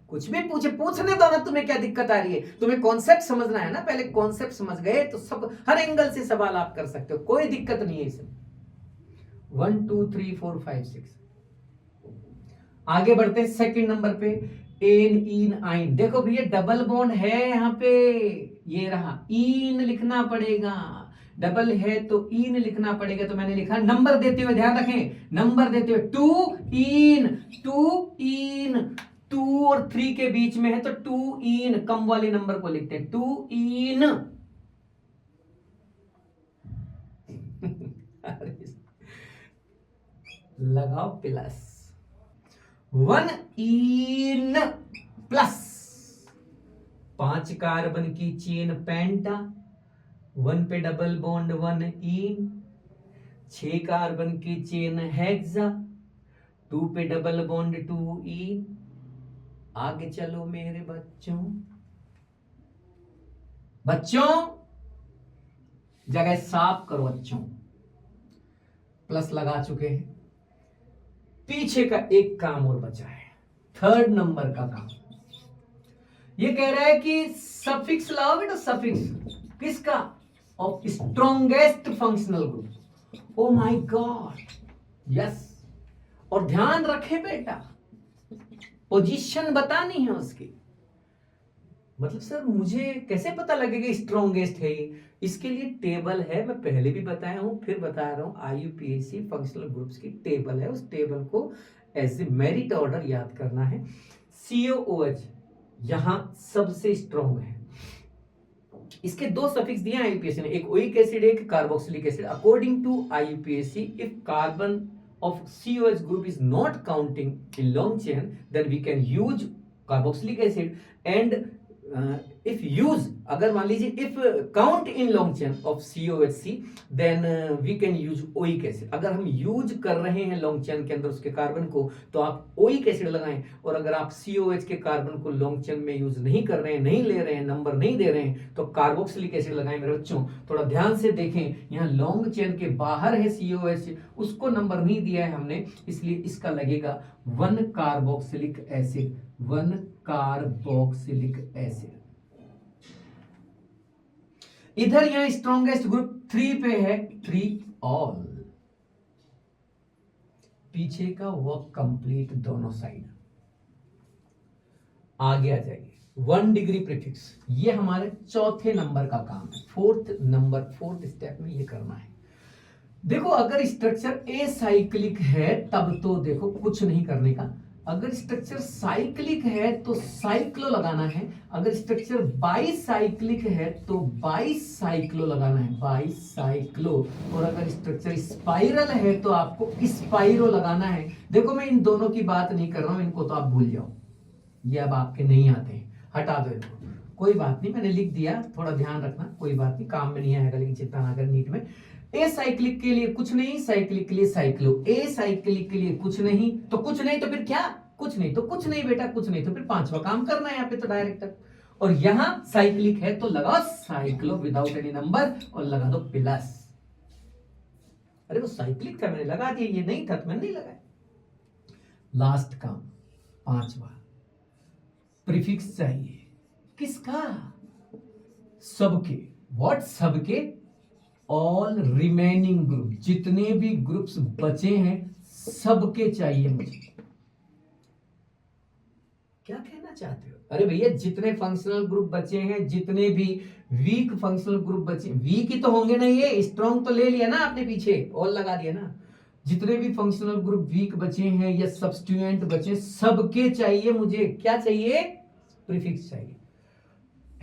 Speaker 1: कुछ भी पूछे, पूछने दो ना, तुम्हें क्या दिक्कत आ रही है, तुम्हें कॉन्सेप्ट समझना है ना। पहले कॉन्सेप्ट समझ गए तो सब हर एंगल से सवाल आप कर सकते हो, कोई दिक्कत नहीं है इसमें। 1 2 3 4 5 6। आगे बढ़ते हैं सेकंड नंबर पे। एन इन आइन, देखो भैया डबल बॉन्ड है यहाँ पे, ये रहा, इन लिखना पड़ेगा, डबल है तो इन लिखना पड़ेगा, तो मैंने लिखा नंबर देते हुए, ध्यान रखें नंबर देते हुए, टू इन, 2 और 3 के बीच में है तो 2 इन, कम वाले नंबर को लिखते हैं 2 इन लगाओ प्लस, 1 इन प्लस, 5 कार्बन की चेन पेंटा, 1 पे डबल बॉन्ड 1 इन, 6 कार्बन की चेन हेक्सा, 2 पे डबल बॉन्ड 2 इन। आगे चलो मेरे बच्चों, बच्चों जगह साफ करो बच्चों, प्लस लगा चुके हैं, पीछे का एक काम और बचा है, 3rd नंबर का काम। ये कह रहा है कि सफिक्स लाओ बेटा, सफिक्स किसका, of strongest functional group. Oh my God, yes, और ध्यान रखे बेटा, पोजीशन बतानी है उसकी, मतलब सर मुझे कैसे पता लगेगा स्ट्रॉन्गेस्ट है ये, इसके लिए टेबल है, मैं पहले भी बताया हूं फिर बता रहा हूं, आईयूपीएसी फंक्शनल ग्रुप्स की टेबल है, उस टेबल को एज ए मेरिट ऑर्डर याद करना है। COOH यहां सबसे स्ट्रॉन्ग है, इसके 2 सफिक्स दिए आईयूपीएसी ने, एक ओइक एसिड एक carboxylic acid. According to IUPAC, if carbon of COH group is not counting in long chain, then we can use carboxylic acid, and if use, अगर मान लीजिए if count in long chain of COHC, then we can use oic acid। अगर हम use कर रहे हैं long chain के अंदर उसके कार्बन को, तो आप ओइक एसिड लगाएं, और अगर आप COH के कार्बन को लॉन्ग चेन में यूज नहीं कर रहे हैं, नहीं ले रहे हैं, नंबर नहीं दे रहे हैं, तो कार्बोक्सिलिक एसिड लगाएं मेरे बच्चों। थोड़ा ध्यान से देखें, यहाँ लॉन्ग चेन के बाहर है COH, उसको नंबर नहीं दिया है हमने, इसलिए इसका लगेगा 1 कार्बोक्सिलिक एसिड, 1 कार्बोक्सिलिक एसिड। इधर यहां स्ट्रॉन्गेस्ट ग्रुप 3 पे है, 3 ऑल, पीछे का वर्क कंप्लीट दोनों साइड। आगे आ जाइए, 1 डिग्री प्रीफिक्स, ये हमारे 4थे नंबर का काम है, 4th स्टेप में ये करना है। देखो अगर स्ट्रक्चर एसाइक्लिक है तब तो देखो कुछ नहीं करने का, अगर स्ट्रक्चर साइक्लिक है तो साइक्लो लगाना है, अगर स्ट्रक्चर बाईसाइक्लिक है तो बाईसाइक्लो लगाना है, बाईसाइक्लो, और अगर स्ट्रक्चर स्पाइरल है तो आपको स्पाइरो लगाना है। देखो मैं इन दोनों की बात नहीं कर रहा हूं, इनको तो आप भूल जाओ, ये अब आपके नहीं आते हैं, हटा दो इनको, कोई बात नहीं, मैंने लिख दिया, थोड़ा ध्यान रखना, कोई बात नहीं, काम में नहीं आएगा, लेकिन चिंता ना कर, नीट में ए साइक्लिक के लिए कुछ नहीं, साइक्लिक के लिए साइक्लो, ए साइक्लिक के लिए कुछ नहीं, तो कुछ नहीं तो फिर क्या, कुछ नहीं तो कुछ नहीं बेटा, कुछ नहीं तो फिर 5वां काम करना है यहाँ पे तो डायरेक्ट, और यहां साइक्लिक है तो लगाओ साइक्लो विदाउट एनी नंबर और लगा दो प्लस। अरे वो साइक्लिक था मैंने लगा दिया, ये नहीं था तो मैंने नहीं लगाया। लास्ट काम 5वां, प्रीफिक्स चाहिए किसका, सबके, व्हाट, सबके, ऑल रिमेनिंग ग्रुप, जितने भी ग्रुप्स बचे हैं सबके चाहिए मुझे। क्या कहना चाहते हो, अरे भैया जितने फंक्शनल ग्रुप बचे हैं, जितने भी वीक फंक्शनल ग्रुप बचे, वीक ही तो होंगे ना, ये स्ट्रॉन्ग तो ले लिया ना आपने, पीछे ऑल लगा दिया ना, जितने भी फंक्शनल ग्रुप वीक बचे हैं या सब्स्टिट्यूएंट बचे, सबके चाहिए मुझे, क्या चाहिए, प्रीफिक्स चाहिए।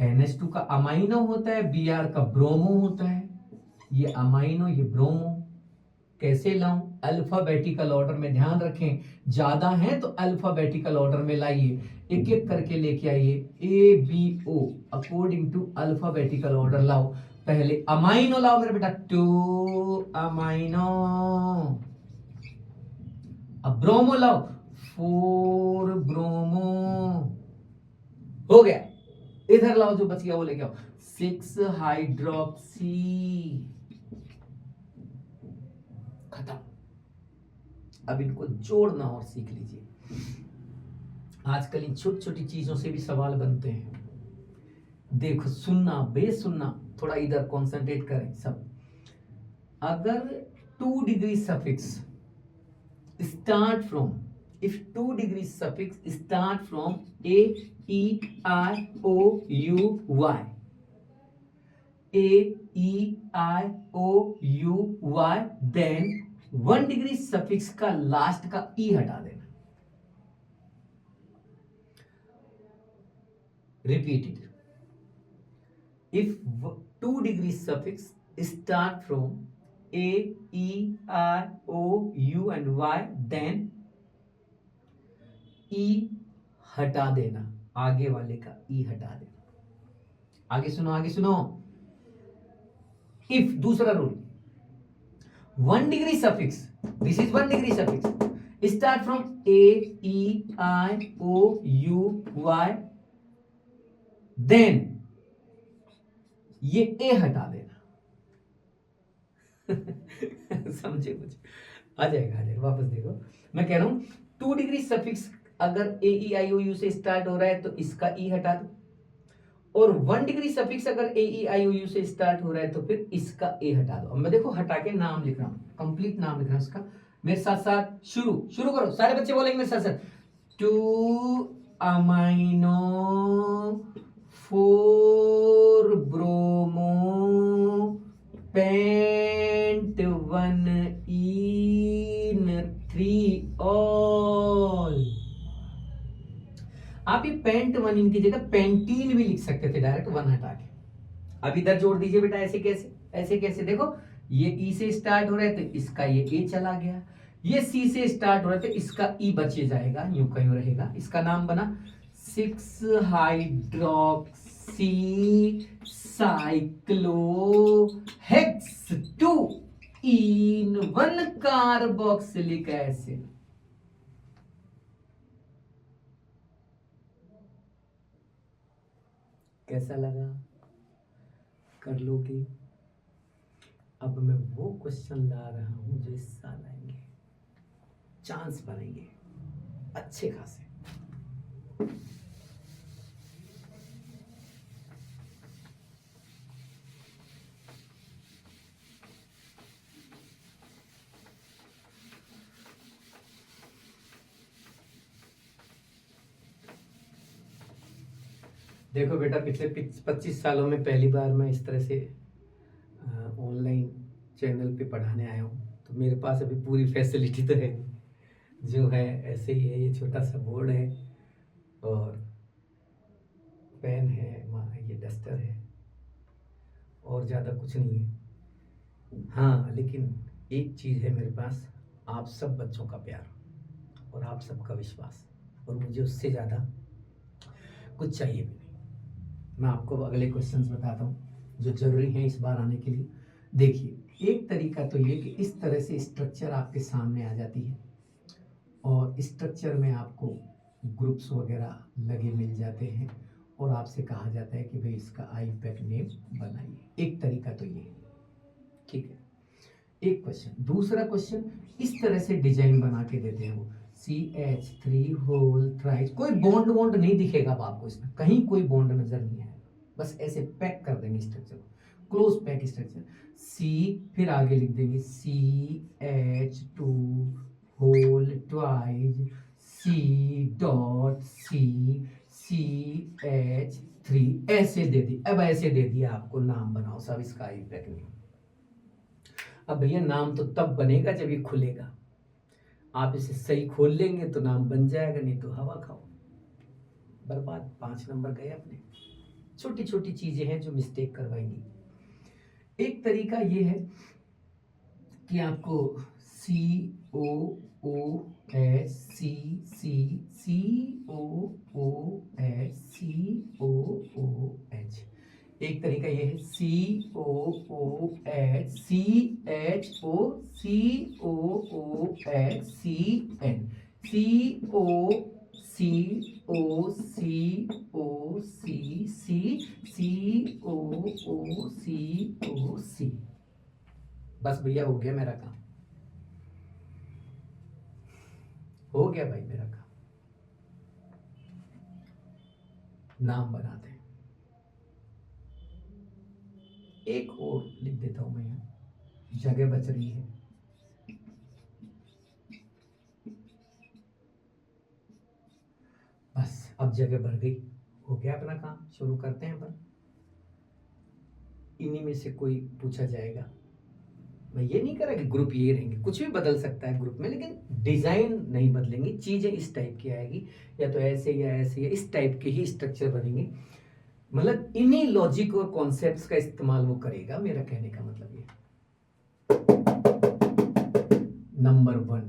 Speaker 1: NH2 का अमाइनो होता है, Br का ब्रोमो होता है, ये अमाइनो ये ब्रोमो, कैसे लाऊं, अल्फाबेटिकल ऑर्डर में, ध्यान रखें ज्यादा है तो अल्फाबेटिकल ऑर्डर में लाइए, एक एक करके लेके आइए, ABO according to alphabetical order लाओ। पहले अमाइनो लाओ मेरे बेटा, 2 अमाइनो, अब ब्रोमो लाओ, 4 ब्रोमो, हो गया। इधर लाओ जो बच गया वो लेके आओ, 6 हाइड्रोक्सी, खत्म। अब इनको जोड़ना और सीख लीजिए, आजकल इन छोटी छोटी चीजों से भी सवाल बनते हैं। देखो सुनना बेसुनना, थोड़ा इधर कॉन्सेंट्रेट करें सब। अगर 2 degree suffix start from if 2 degree suffix start from A, E, I, O, U, Y, A, E, I, O, U, Y, then 1 degree suffix का लास्ट का E हटा देना. Repeat it. If 2 degree suffix start from A, E, I, O, U and Y, then E हटा देना, आगे वाले का E हटा देना. आगे सुनो, आगे सुनो. If दूसरा rule, 1 degree suffix, this is 1 degree suffix, start from A, E, I, O, U, Y, then ये A हटा देना. समझे कुछ? आ जाएगा, आ जाएगा. वापस देखो, मैं कह रहा हूं 2 degree सफिक्स अगर ए ई आई ओ यू से स्टार्ट हो रहा है तो इसका ई हटा दो, और 1 degree सफिक्स अगर ए ई आई ओ यू से स्टार्ट हो रहा है तो फिर इसका ए हटा दो. अब मैं देखो हटा के नाम लिख रहा हूं, कंप्लीट नाम लिख रहा हूं इसका. मेरे साथ साथ शुरू करो, सारे बच्चे बोलेंगे मेरे साथ साथ. 2 अमाइनो 4 ब्रोमो पेंट 1 इन 3 ऑल. आप ये पेंट 1 इन की जगह पेंटीन भी लिख सकते थे डायरेक्ट 1 हटा के. अब इधर जोड़ दीजिए बेटा, ऐसे कैसे, ऐसे कैसे. देखो ये ई से स्टार्ट हो रहा है तो इसका ये ए चला गया, ये सी से स्टार्ट हो रहा है तो इसका ई बचे जाएगा, यूं का यूं रहेगा. इसका नाम बना 6 हाइड्रोक्सी साइक्लो हेक्स 2 इन 1 कार्बोक्सिलिक एसिड. कैसा लगा? कर लोगे? अब मैं वो क्वेश्चन ला रहा हूं जो इस साल आएंगे, चांस बनेंगे अच्छे खासे. देखो बेटा, पिछले 25 सालों में पहली बार मैं इस तरह से ऑनलाइन चैनल पे पढ़ाने आया हूँ. तो मेरे पास अभी पूरी फैसिलिटी तो है नहीं, जो है ऐसे ही है. ये छोटा सा बोर्ड है और पेन है, ये डस्टर है, और ज़्यादा कुछ नहीं है. हाँ, लेकिन एक चीज़ है मेरे पास, आप सब बच्चों का प्यार और आप सबका विश्वास, और मुझे उससे ज़्यादा कुछ चाहिए भी नहीं. मैं आपको अगले क्वेश्चंस बताता हूँ जो जरूरी हैं इस बार आने के लिए. देखिए, एक तरीका तो ये कि इस तरह से स्ट्रक्चर आपके सामने आ जाती है और स्ट्रक्चर में आपको ग्रुप्स वगैरह लगे मिल जाते हैं और आपसे कहा जाता है कि भाई इसका IUPAC नेम बनाइए. एक तरीका तो ये, ठीक है, एक क्वेश्चन. दूसरा क्वेश्चन, इस तरह से डिजाइन बना के देते हैं वो CH3 होल थ्राइस. कोई बॉन्ड वॉन्ड नहीं दिखेगा आपको इसमें, कहीं कोई बॉन्ड नजर नहीं आएगा, बस ऐसे पैक कर देंगे स्ट्रक्चर को, क्लोज पैक स्ट्रक्चर. C फिर आगे लिख देंगे CH2 whole twice C dot C CH3 ऐसे दे दी. अब ऐसे दे दिया आपको, नाम बनाओ सब इसका IUPAC नेम. अब भैया नाम तो तब बनेगा जब ये खुलेगा. आप इसे सही खोल लेंगे तो नाम बन जाएगा, नहीं तो हवा खाओ, बर्बाद. 5 नंबर गए अपने. छोटी छोटी चीजें हैं जो मिस्टेक करवाएंगी. एक तरीका ये है कि आपको COOS COOS. एक तरीका ये है COOH COOCOCN बस भैया, हो गया मेरा काम, हो गया भाई मेरा काम. नाम बनाते हैं. एक और लिख देता हूं मैं, यहाँ जगह बच रही है. अब जगह भर गई, हो गया अपना काम, शुरू करते हैं अपन। इन्हीं में से कोई पूछा जाएगा। मैं ये नहीं कह रहा कि ग्रुप ये रहेंगे, कुछ भी बदल सकता है ग्रुप में, लेकिन डिजाइन नहीं बदलेंगी, चीजें इस टाइप की आएगी, या तो ऐसे या ऐसे या इस टाइप के ही स्ट्रक्चर बनेंगे। मतलब इन्हीं लॉजिक और कॉन्सेप्ट्स का इस्तेमाल वो करेगा, मेरा कहने का मतलब ये। नंबर 1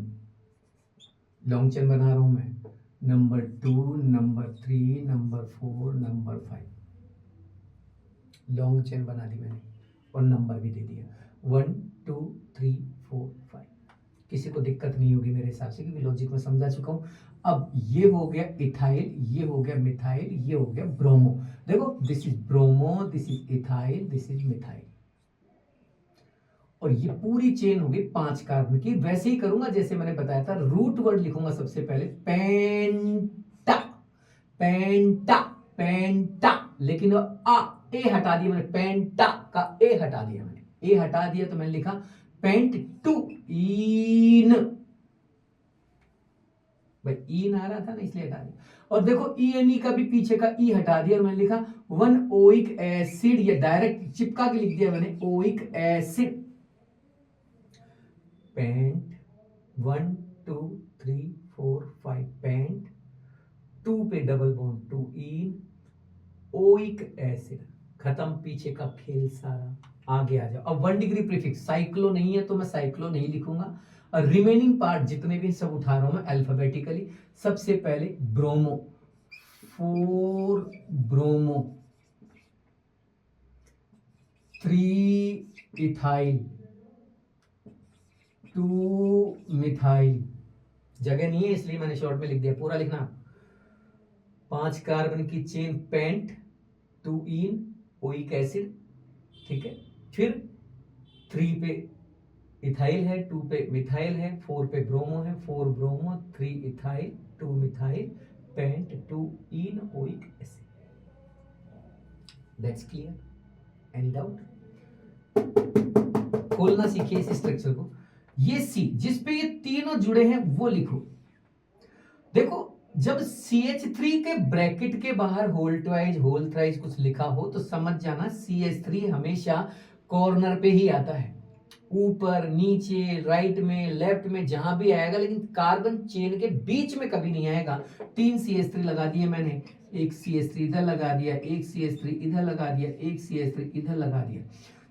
Speaker 1: लॉन्ग चेन बना रहा हूं मैं, number 2, number 3, number 4, number 5, long chain बना दी मैंने और नंबर भी दे दिया 1 2 3 4 5। किसी को दिक्कत नहीं होगी मेरे हिसाब से, क्योंकि लॉजिक में समझा चुका हूं। अब ये हो गया इथाइल, ये हो गया मिथाइल, ये हो गया ब्रोमो। देखो this is bromo, this is ethyl, this is methyl, और ये पूरी चेन होगी 5 कार्बन की। वैसे ही करूंगा जैसे मैंने बताया था, रूट वर्ड लिखूंगा सबसे पहले पेंटा, पेंटा, पेंटा, लेकिन ए हटा दिया मैंने, पेंटा का ए हटा दिया मैंने, ए हटा दिया तो मैंने लिखा पेंट टू इन, भाई इन आ रहा था ना इसलिए हटा दिया। और देखो ई का भी पीछे का ई हटा दिया और मैंने लिखा 1 ओइक एसिड, या डायरेक्ट चिपका के लिख दिया मैंने ओइक एसिड। पेंट 1 2 3 4 5 पेंट, 2 पे double bond 2 en oic acid, खत्म पीछे का खेल सारा। आगे आ जाओ, अब 1 डिग्री प्रीफिक्स, साइक्लो नहीं है तो मैं साइक्लो नहीं लिखूंगा, और रिमेनिंग पार्ट जितने भी सब उठा रहा हूं मैं अल्फाबेटिकली। सबसे पहले ब्रोमो, 4 ब्रोमो, 3 इथाइल, 2 मिथाइल, जगह नहीं है इसलिए मैंने शॉर्ट में लिख दिया, पूरा लिखना। 5 कार्बन की chain paint, 2 en oic acid, ठीक है। फिर 3 पे इथाइल है, 2 पे मिथाइल है, 4 पे ब्रोमो है, 4 bromo, 3 ethyl, 2 methyl, pent, 2 en oic acid. That's clear? Any doubt? खोलना सीखिए इस स्ट्रक्चर को। ये सी जिस पे ये तीनों जुड़े हैं वो लिखो। देखो जब CH3 के ब्रैकेट के बाहर होल्टवाइज होल थ्राइज कुछ लिखा हो तो समझ जाना CH3 हमेशा कॉर्नर पे ही आता है, ऊपर नीचे राइट में लेफ्ट में जहां भी आएगा, लेकिन कार्बन चेन के बीच में कभी नहीं आएगा। 3 CH3 लगा दिए मैंने, एक CH3 इधर लगा दिया, एक CH3 इधर लगा दिया, एक CH3 इधर लगा दिया।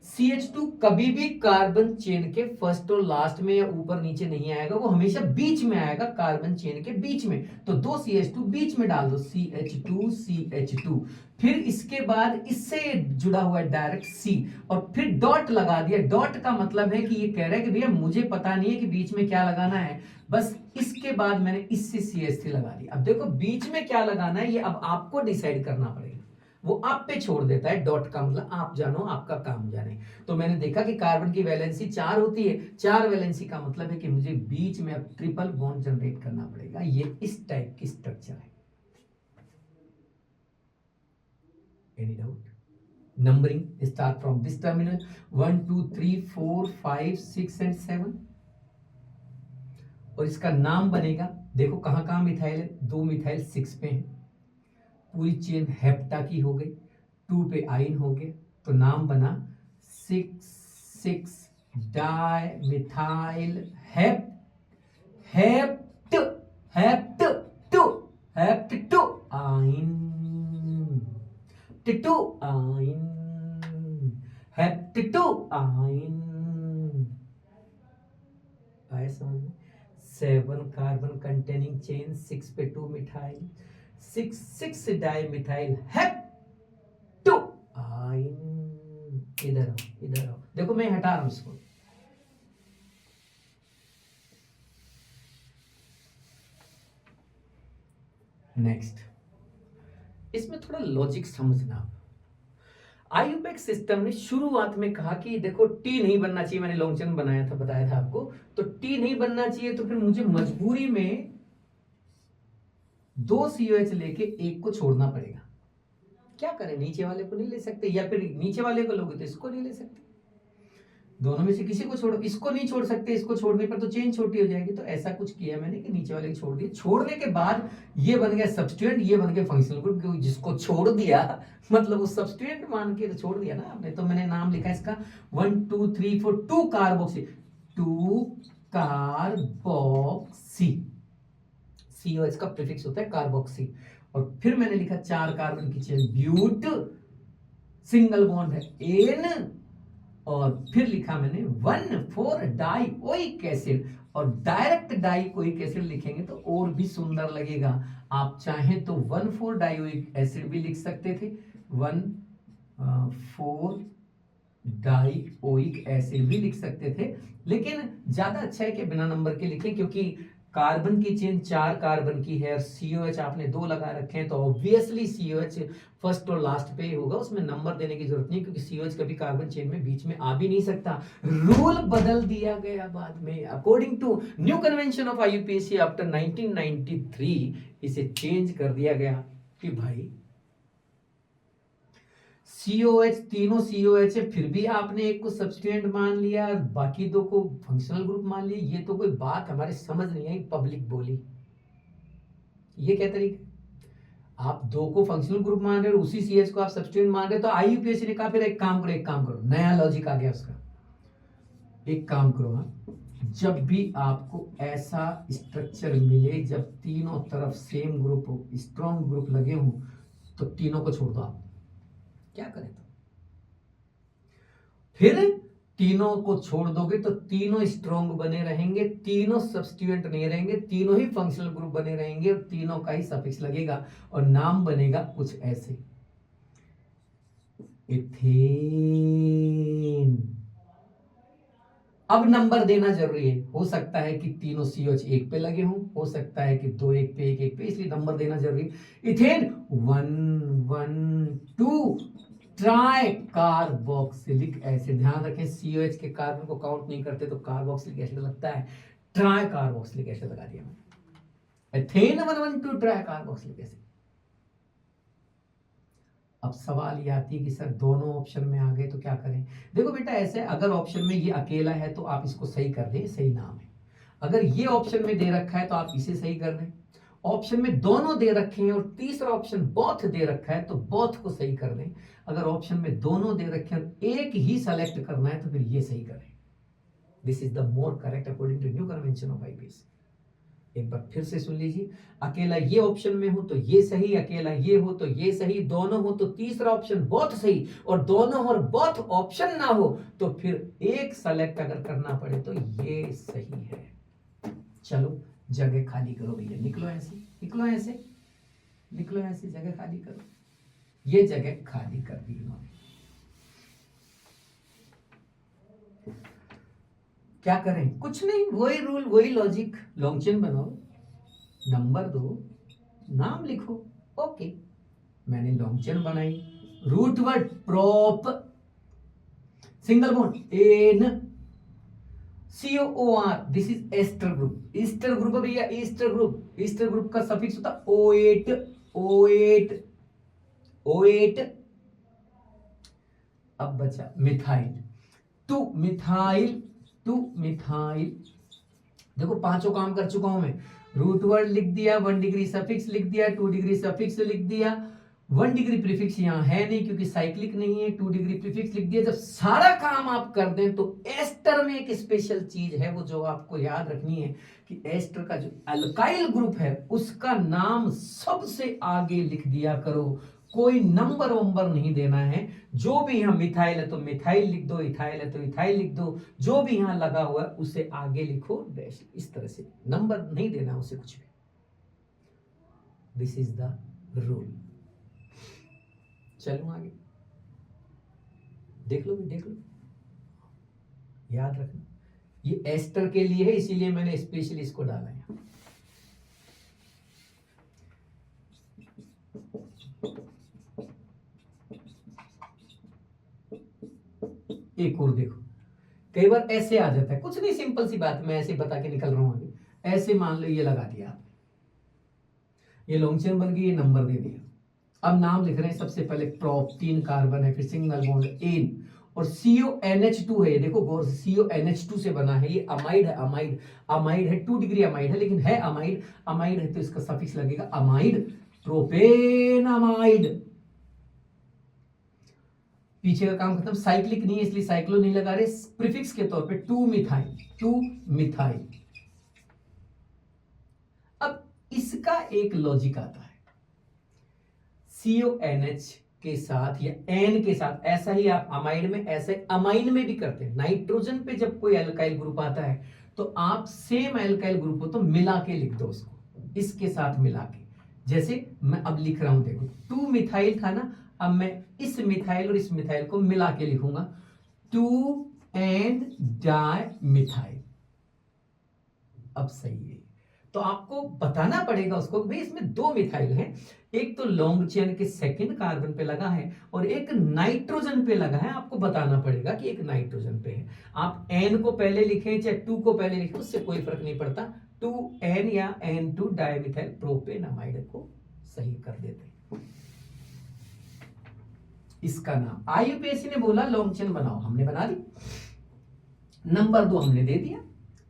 Speaker 1: CH2 कभी भी कार्बन चेन के फर्स्ट और लास्ट में या ऊपर नीचे नहीं आएगा, वो हमेशा बीच में आएगा, कार्बन चेन के बीच में। तो 2 CH2 बीच में डाल दो, CH2 CH2, फिर इसके बाद इससे जुड़ा हुआ है डायरेक्ट C, और फिर डॉट लगा दिया। डॉट का मतलब है कि ये कह रहा है कि भैया मुझे पता नहीं है कि बीच में क्या लगाना है, बस इसके बाद मैंने इससे CH3 लगा दिया। अब देखो बीच में क्या लगाना है ये अब आपको डिसाइड करना पड़ेगा, वो आप पे छोड़ देता है। डॉट का मतलब आप जानो, आपका काम जाने। तो मैंने देखा कि कार्बन की वैलेंसी 4 होती है, 4 वैलेंसी का मतलब है कि मुझे बीच में अब ट्रिपल बॉन्ड जनरेट करना पड़ेगा। ये इस टाइप की स्ट्रक्चर है। Any doubt? Numbering start from this terminal 1 2 3 4 5 6 and 7, और इसका नाम बनेगा, देखो कहां कहां मिथाइल है, 2 मिथाइल 6 पे है, पूरी चेन हेप्टा की हो गई, 2 पे आइन हो गया, तो नाम बना 6 di methyl hept hept two hept two yne two yne hept two yne. आया समझ में? 7 कार्बन कंटेनिंग चेन, 6 पे 2 मिथाइल, 6 डाई मिथाइल हेप्टो आइन। इधर आओ, इधर आओ, देखो मैं हटा रहा हूं इसको। नेक्स्ट, इसमें थोड़ा लॉजिक समझना। आयुपेक सिस्टम ने शुरुआत में कहा कि देखो टी नहीं बनना चाहिए, मैंने लॉन्ग चेन बनाया था, बताया था आपको, तो टी नहीं बनना चाहिए, तो फिर मुझे मजबूरी में 2 COH लेके एक को छोड़ना पड़ेगा। क्या करें, नीचे वाले को नहीं ले सकते, या फिर नीचे वाले को लोगे तो इसको नहीं ले सकते। दोनों में से किसी को छोड़ो, इसको नहीं छोड़ सकते, इसको छोड़ने पर तो चेन छोटी हो जाएगी। तो ऐसा कुछ किया मैंने कि नीचे वाले को छोड़ दिया, छोड़ने के बाद ये बन गया सब्स्टिट्यूएंट, ये बन गया फंक्शनल ग्रुप। जिसको छोड़ दिया मतलब वो सब्स्टिट्यूएंट मान के तो छोड़ दिया ना आपने। तो मैंने नाम लिखा इसका 1 2 3 4 2 कार्बोक्सी, 2 कार्बोक्सी, COH का प्रीफिक्स होता है कार्बोक्सी। और फिर मैंने लिखा 4 कार्बन की चेन, ब्यूट, सिंगल बॉन्ड है एन, और फिर लिखा मैंने 1,4 डाइओइक एसिड। और डायरेक्ट डाइओइक एसिड लिखेंगे तो और भी सुंदर लगेगा। आप चाहें तो 1,4 डाइओइक एसिड भी लिख सकते थे, 1,4 डाइओइक एसिड भी लिख सकते थे, लेकिन ज्यादा अच्छा है कि बिना नंबर के लिखें, क्योंकि कार्बन की चेन 4 कार्बन की है और COH आपने 2 लगा रखे हैं, तो ऑब्वियसली COH फर्स्ट और लास्ट पे ही होगा, उसमें नंबर देने की जरूरत नहीं, क्योंकि COH कभी कार्बन चेन में बीच में आ भी नहीं सकता। रूल बदल दिया गया बाद में, according to new convention of IUPAC after 1993, इसे चेंज कर दिया गया कि भाई COH, तीनों COH है, फिर भी आपने एक को सब्स्टिट्यूएंट मान लिया और बाकी 2 को फंक्शनल ग्रुप मान लिया। ये तो कोई बात हमारे समझ नहीं आई, पब्लिक बोली। ये क्या तरीका, आप 2 को फंक्शनल ग्रुप मान रहे हो, उसी CH को आप सब्स्टिट्यूएंट मान रहे हो। तो IUPAC ने कहा फिर एक काम करो, नया लॉजिक आ गया उसका। एक काम करो, जब भी आपको ऐसा स्ट्रक्चर मिले जब तीनों तरफ सेम ग्रुप हो, स्ट्रॉन्ग ग्रुप लगे हों, तो तीनों को छोड़ दो। आप क्या करें तो फिर तीनों को छोड़ दोगे तो तीनों स्ट्रॉन्ग बने रहेंगे, तीनों सब्स्टिट्यूएंट नहीं रहेंगे, तीनों ही फंक्शनल ग्रुप बने रहेंगे और तीनों का ही सफिक्स लगेगा और नाम बनेगा कुछ ऐसे, इथेन। अब नंबर देना जरूरी है, हो सकता है कि तीनों COH एक पे लगे हों, हो सकता है कि 2 एक पे, 1 एक पे, इसलिए नंबर देना जरूरी है। Ethane 1 1 2 try carboxylic acid. ध्यान रखें COH के कार्बन को काउंट नहीं करते तो कार्बोक्सिलिक एसिड लगता है, ट्राई कार्बोक्सिलिक एसिड लगा दिया मैंने, एथेन 1 1 2 ट्राई कार्बोक्सिलिक एसिड। अब सवाल ये आती है कि सर दोनों ऑप्शन में आ गए तो क्या करें। देखो बेटा ऐसे, अगर ऑप्शन में ये अकेला है तो आप इसको सही कर दें, सही नाम है। अगर ये ऑप्शन में दे रखा है तो आप इसे सही कर दें। ऑप्शन में दोनों दे रखे हैं और तीसरा ऑप्शन बोथ दे रखा है तो बोथ को सही कर दें। अगर ऑप्शन में दोनों दे रखे हैं और एक ही सेलेक्ट करना है तो फिर ये सही करें। This is the more correct according to new convention of IUPAC। एक बार फिर से सुन लीजिए, अकेला ये ऑप्शन में हो तो ये सही, अकेला ये हो तो ये सही, दोनों हो तो तीसरा ऑप्शन बोथ सही, और दोनों और बोथ ऑप्शन ना हो तो फिर एक सेलेक्ट अगर करना पड़े तो ये सही है। चलो जगह खाली करो भैया, निकलो ऐसे, निकलो ऐसे, निकलो ऐसे, जगह खाली करो। ये जगह खाली कर दी इन्होंने। क्या करें, कुछ नहीं, वही रूल वही लॉजिक, लॉन्ग चेन बनाओ, नंबर दो, नाम लिखो, ओके। मैंने लॉन्ग चेन बनाई, root word prop, single bond an, COOR, this is ester group. Ester group भैया, ईस्टर ग्रुप, ईस्टर ग्रुप का सफिक्स होता O8, O8, O8। अब बचा methyl, two methyl, two methyl. देखो पांचों काम कर चुका हूं मैं, रूट वर्ड लिख दिया, 1 डिग्री सफिक्स लिख दिया, 2 डिग्री सफिक्स लिख दिया, 1 डिग्री प्रीफिक्स यहां है नहीं क्योंकि साइक्लिक नहीं है, 2 डिग्री प्रीफिक्स लिख दिया। जब सारा काम आप कर दें तो एस्टर में एक स्पेशल चीज है, वो जो आपको याद रखनी है कि एस्टर का जो अल्काइल ग्रुप है उसका नाम सबसे आगे लिख दिया करो, कोई नंबर वंबर नहीं देना है। जो भी यहां मिथाइल है तो मिथाइल लिख दो, इथाइल है तो इथाइल लिख दो, जो भी यहां लगा हुआ है उसे आगे लिखो डैश, इस तरह से, नंबर नहीं देना उसे कुछ भी। This is the rule. चलो आगे देख लो, देख लो, याद रखना ये एस्टर के लिए है, इसीलिए मैंने स्पेशली इसको डाला है। एक और देखो, कई बार ऐसे आ जाता है, कुछ नहीं, सिंपल सी बात, मैं ऐसे बता के निकल रहा हूं अभी। ऐसे मान लो ये लगा दिया आपने, ये लॉन्ग चेन बन गई, ये नंबर दे दिया। अब नाम लिख रहे हैं, सबसे पहले प्रोप, 3 कार्बन है, फिर सिंगल बॉन्ड एन, और CONH2 है, ये देखो गौर से CONH2 से बना है, ये अमाइड है, अमाइड है, 2 डिग्री अमाइड है, लेकिन है अमाइड है तो इसका सफिक्स लगेगा अमाइड, प्रोपेनामाइड। पीछे का काम खत्म। साइक्लिक नहीं है इसलिए साइक्लो नहीं लगा रहे, प्रीफिक्स के तौर पे 2 मिथाइल। अब इसका एक लॉजिक आता है, CONH के साथ या N के साथ, ऐसा ही आप अमाइड में, ऐसे अमाइन में भी करते हैं। नाइट्रोजन पे जब कोई एल्काइल ग्रुप आता है तो आप सेम एल्काइल ग्रुप हो तो मिला के लिख दो उसको, इसके साथ मिला के। जैसे मैं अब लिख रहा हूं, देखो 2 मिथाइल था ना, अब मैं इस मिथाइल और इस मिथाइल को मिला के लिखूंगा 2N डाई मिथाइल। अब सही है, तो आपको बताना पड़ेगा उसको भाई इसमें 2 मिथाइल हैं, एक तो लॉन्ग चेन के सेकंड कार्बन पे लगा है और एक नाइट्रोजन पे लगा है। आपको बताना पड़ेगा कि एक नाइट्रोजन पे है। आप N को पहले लिखें चाहे 2 को पहले लिखें, उससे कोई फर्क नहीं पड़ता। 2N या N2 डाइमिथाइल प्रोपेनामाइड को सही कर देते हैं। इसका नाम IUPAC ने बोला लॉन्ग चेन बनाओ, हमने बना दी। नंबर 2 हमने दे दिया।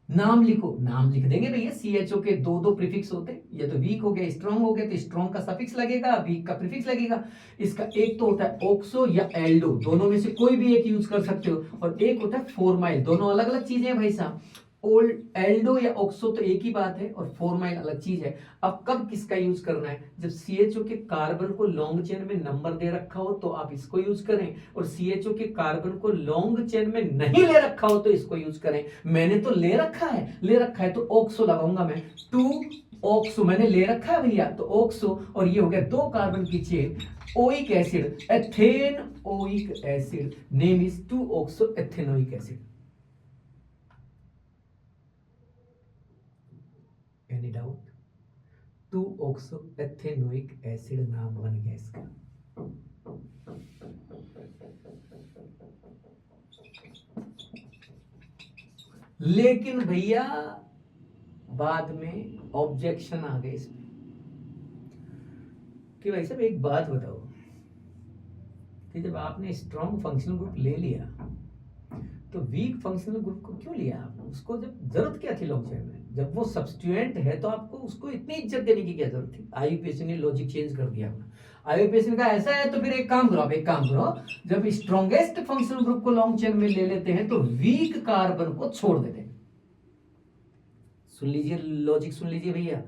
Speaker 1: नाम लिखो, नाम लिख देंगे भैया। CHO के 2 प्रीफिक्स होते हैं, ये तो वीक हो गया, स्ट्रॉन्ग हो गया तो स्ट्रॉन्ग का सफिक्स लगेगा, वीक का प्रीफिक्स लगेगा। इसका एक तो होता है ऑक्सो या एल्डो, दोनों में से कोई भी एक यूज कर सकते हो, और एक होता है फॉर्माइल। दोनों अलग अलग चीजें हैं भाई साहब, ओल्ड एल्डो या ऑक्सो तो एक ही बात है और फॉर्माइल अलग चीज है। अब कब किसका यूज करना है, जब CHO के कार्बन को लॉन्ग चेन में नंबर दे रखा हो तो आप इसको यूज करें, और CHO के कार्बन को लॉन्ग चेन में नहीं ले रखा हो तो इसको यूज करें। मैंने तो ले रखा है तो ऑक्सो लगाऊंगा मैं, 2 ऑक्सो मैंने ले रखा है भैया, तो ऑक्सो, और ये हो गया 2 कार्बन की chain, oic acid, ethane oic acid, name is 2 oxo ethanoic acid. Any doubt? 2 oxo ethanoic acid नाम बन गया इसका। लेकिन भैया बाद में ऑब्जेक्शन आ गए इसमें कि भाई साहब एक बात बताओ कि जब आपने स्ट्रॉन्ग फंक्शनल ग्रुप ले लिया तो वीक फंक्शनल ग्रुप को क्यों लिया आपने? उसको जब जरूरत क्या थी लॉन्ग चेन में? जब वो सब्स्टिट्यूएंट है तो आपको उसको इतनी इज्जत देने की क्या जरूरत थी? IUPAC ने लॉजिक चेंज कर दिया। IUPAC ने कहा ऐसा है तो फिर एक काम करो, जब स्ट्रॉन्गेस्ट फंक्शनल ग्रुप को लॉन्ग चेन में ले लेते हैं तो वीक कार्बन को छोड़ देते हैं। सुन लीजिए लॉजिक, सुन लीजिए भैया।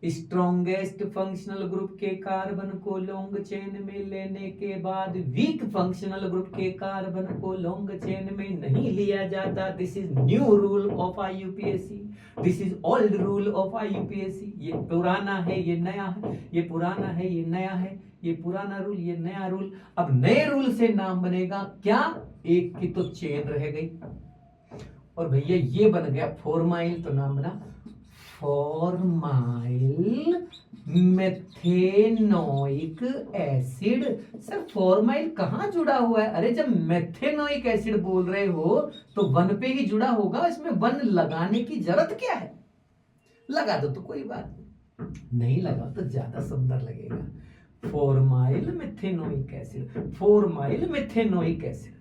Speaker 1: स्ट्रॉन्गेस्ट फंक्शनल ग्रुप के कार्बन को लॉन्ग चेन में लेने के बाद वीक फंक्शनल ग्रुप के कार्बन को लॉन्ग चेन में नहीं लिया जाता। This is new rule of IUPAC, this is old rule of IUPAC। ये पुराना है, ये नया है, ये पुराना है, ये नया है, ये पुराना रूल, ये नया रूल। अब नए रूल से नाम बनेगा क्या? एक की तो चेन रह गई, और भैया ये बन गया फॉर्माइल, तो नाम बना formyl methanoic acid. Sir formyl कहां जुड़ा हुआ है? अरे जब मेथेनोइक एसिड बोल रहे हो तो 1 पे ही जुड़ा होगा, इसमें 1 लगाने की जरूरत क्या है? लगा दो तो कोई बात नहीं लगा तो ज्यादा सुंदर लगेगा। Formyl methanoic acid, formyl methanoic acid.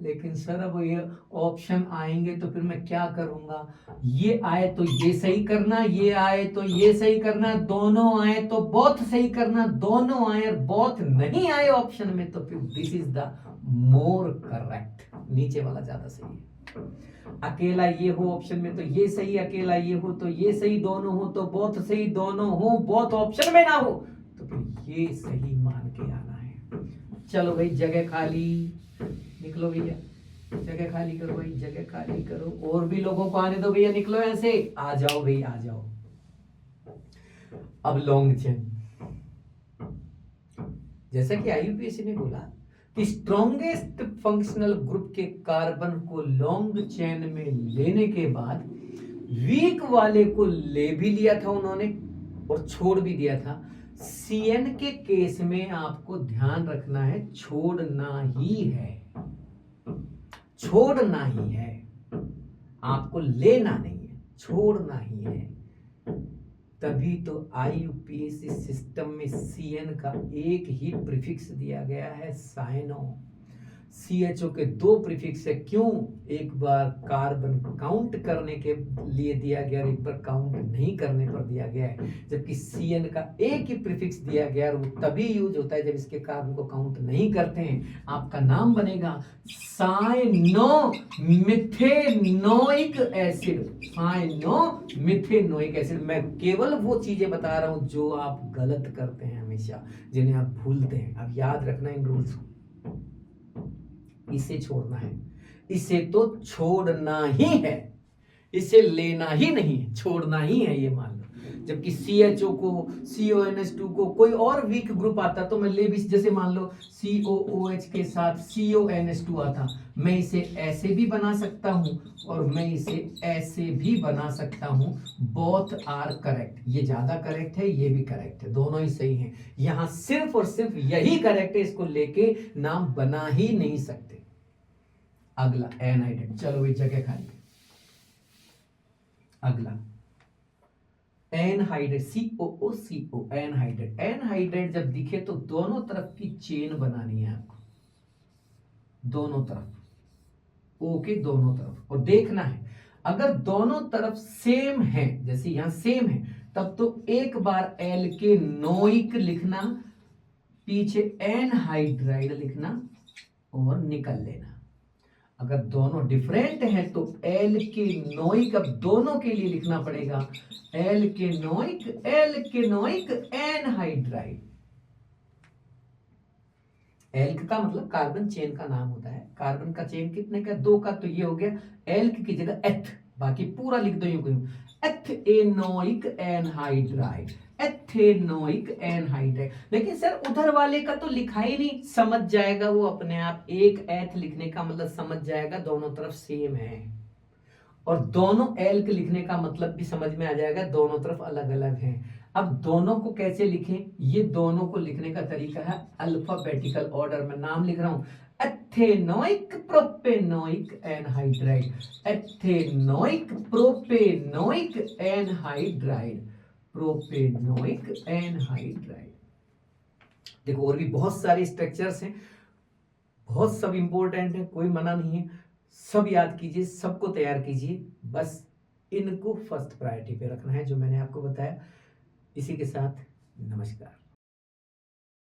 Speaker 1: लेकिन सर अब ये ऑप्शन आएंगे तो फिर मैं क्या करूंगा? ये आए तो ये सही करना, ये आए तो ये सही करना, दोनों आए तो बहुत सही करना, दोनों आए और बहुत नहीं आए ऑप्शन में तो फिर this is the more correct, नीचे वाला ज्यादा सही है। अकेला ये हो ऑप्शन में तो ये सही, अकेला ये हो तो ये सही, दोनों हो तो बहुत सही, दोनों हो बहुत ऑप्शन में ना हो तो फिर ये सही मान के आना है। चलो भाई जगह खाली, निकलो भैया, जगह खाली करो भाई, जगह खाली करो, और भी लोगों को आने दो भैया, निकलो ऐसे, आ जाओ भाई आ जाओ। अब लॉन्ग चेन, जैसा कि IUPAC ने बोला कि स्ट्रॉन्गेस्ट फंक्शनल ग्रुप के कार्बन को लॉन्ग चेन में लेने के बाद वीक वाले को ले भी लिया था उन्होंने और छोड़ भी दिया था। CN के केस में आपको ध्यान रखना है, छोड़ना ही है, छोड़ना ही है, आपको लेना नहीं है, छोड़ना ही है। तभी तो IUPAC सिस्टम में CN का एक ही प्रीफिक्स दिया गया है, साइनो। CHO के 2 प्रीफिक्स है, क्यों? एक बार कार्बन काउंट करने के लिए दिया गया और एक बार काउंट नहीं करने पर दिया गया है, जबकि CN का एक ही प्रीफिक्स दिया गया और वो तभी यूज होता है जब इसके कार्बन को काउंट नहीं करते हैं। आपका नाम बनेगा साइनोमिथेनोइक एसिड, साइनोमिथेनोइक एसिड। मैं केवल वो चीजें बता रहा हूं जो आप गलत करते हैं हमेशा, जिन्हें आप भूलते हैं। अब याद रखना इन रूल्स को, इसे छोड़ना है, इसे तो छोड़ना ही है, इसे लेना ही नहीं है, छोड़ना ही है, ये मान लो। जबकि CHO को, CONH2 को कोई और वीक ग्रुप आता तो मैं ले भी, जैसे मान लो COOH के साथ CONH2 आता, मैं इसे ऐसे भी बना सकता हूं और मैं इसे ऐसे भी बना सकता हूं। बोथ आर करेक्ट, ये ज्यादा करेक्ट है, ये भी करेक्ट है, दोनों ही सही हैं। यहां सिर्फ और सिर्फ यही करेक्ट है, इसको लेके नाम बना ही नहीं सकते। अगला एनहाइड्रेट, चलो ये जगह खाली। अगला एनहाइड्रेट, COOCO, एनहाइड्रेट। एनहाइड्रेट जब दिखे तो दोनों तरफ की चेन बनानी है आपको, दोनों तरफ, O के दोनों तरफ, और देखना है अगर दोनों तरफ सेम है, जैसे यहां सेम है, तब तो एक बार एल्केनोइक लिखना, पीछे एनहाइड्राइड लिखना और निकल लेना। अगर दोनों डिफरेंट हैं तो एल्केनोइक, अब दोनों के लिए लिखना पड़ेगा एल्केनोइक, एल्केनोइक एनहाइड्राइड। एल्क का मतलब कार्बन चेन का नाम होता है, कार्बन का चेन कितने का? 2 का, तो ये हो गया एल्क की जगह एथ, बाकी पूरा लिख दो यूं, एथेनोइक एनहाइड्राइड, एथेनोइक एनहाइड्राइड। लेकिन सर उधर वाले का तो लिखा ही नहीं, समझ जाएगा वो अपने आप, एक एथ लिखने का मतलब समझ जाएगा दोनों तरफ सेम है, और दोनों एल्क लिखने का मतलब भी समझ में आ जाएगा दोनों तरफ अलग अलग हैं। अब दोनों को कैसे लिखें? ये दोनों को लिखने का तरीका है अल्फाबेटिकल ऑर्डर में, नाम लिख रहा हूं ethanoic propanoic anhydride, ethanoic propanoic anhydride, propanoic anhydride. देखो और भी बहुत सारे स्ट्रक्चर्स हैं, बहुत सब इंपॉर्टेंट है, कोई मना नहीं है, सब याद कीजिए, सबको तैयार कीजिए, बस इनको फर्स्ट प्रायोरिटी पे रखना है जो मैंने आपको बताया। इसी के साथ नमस्कार।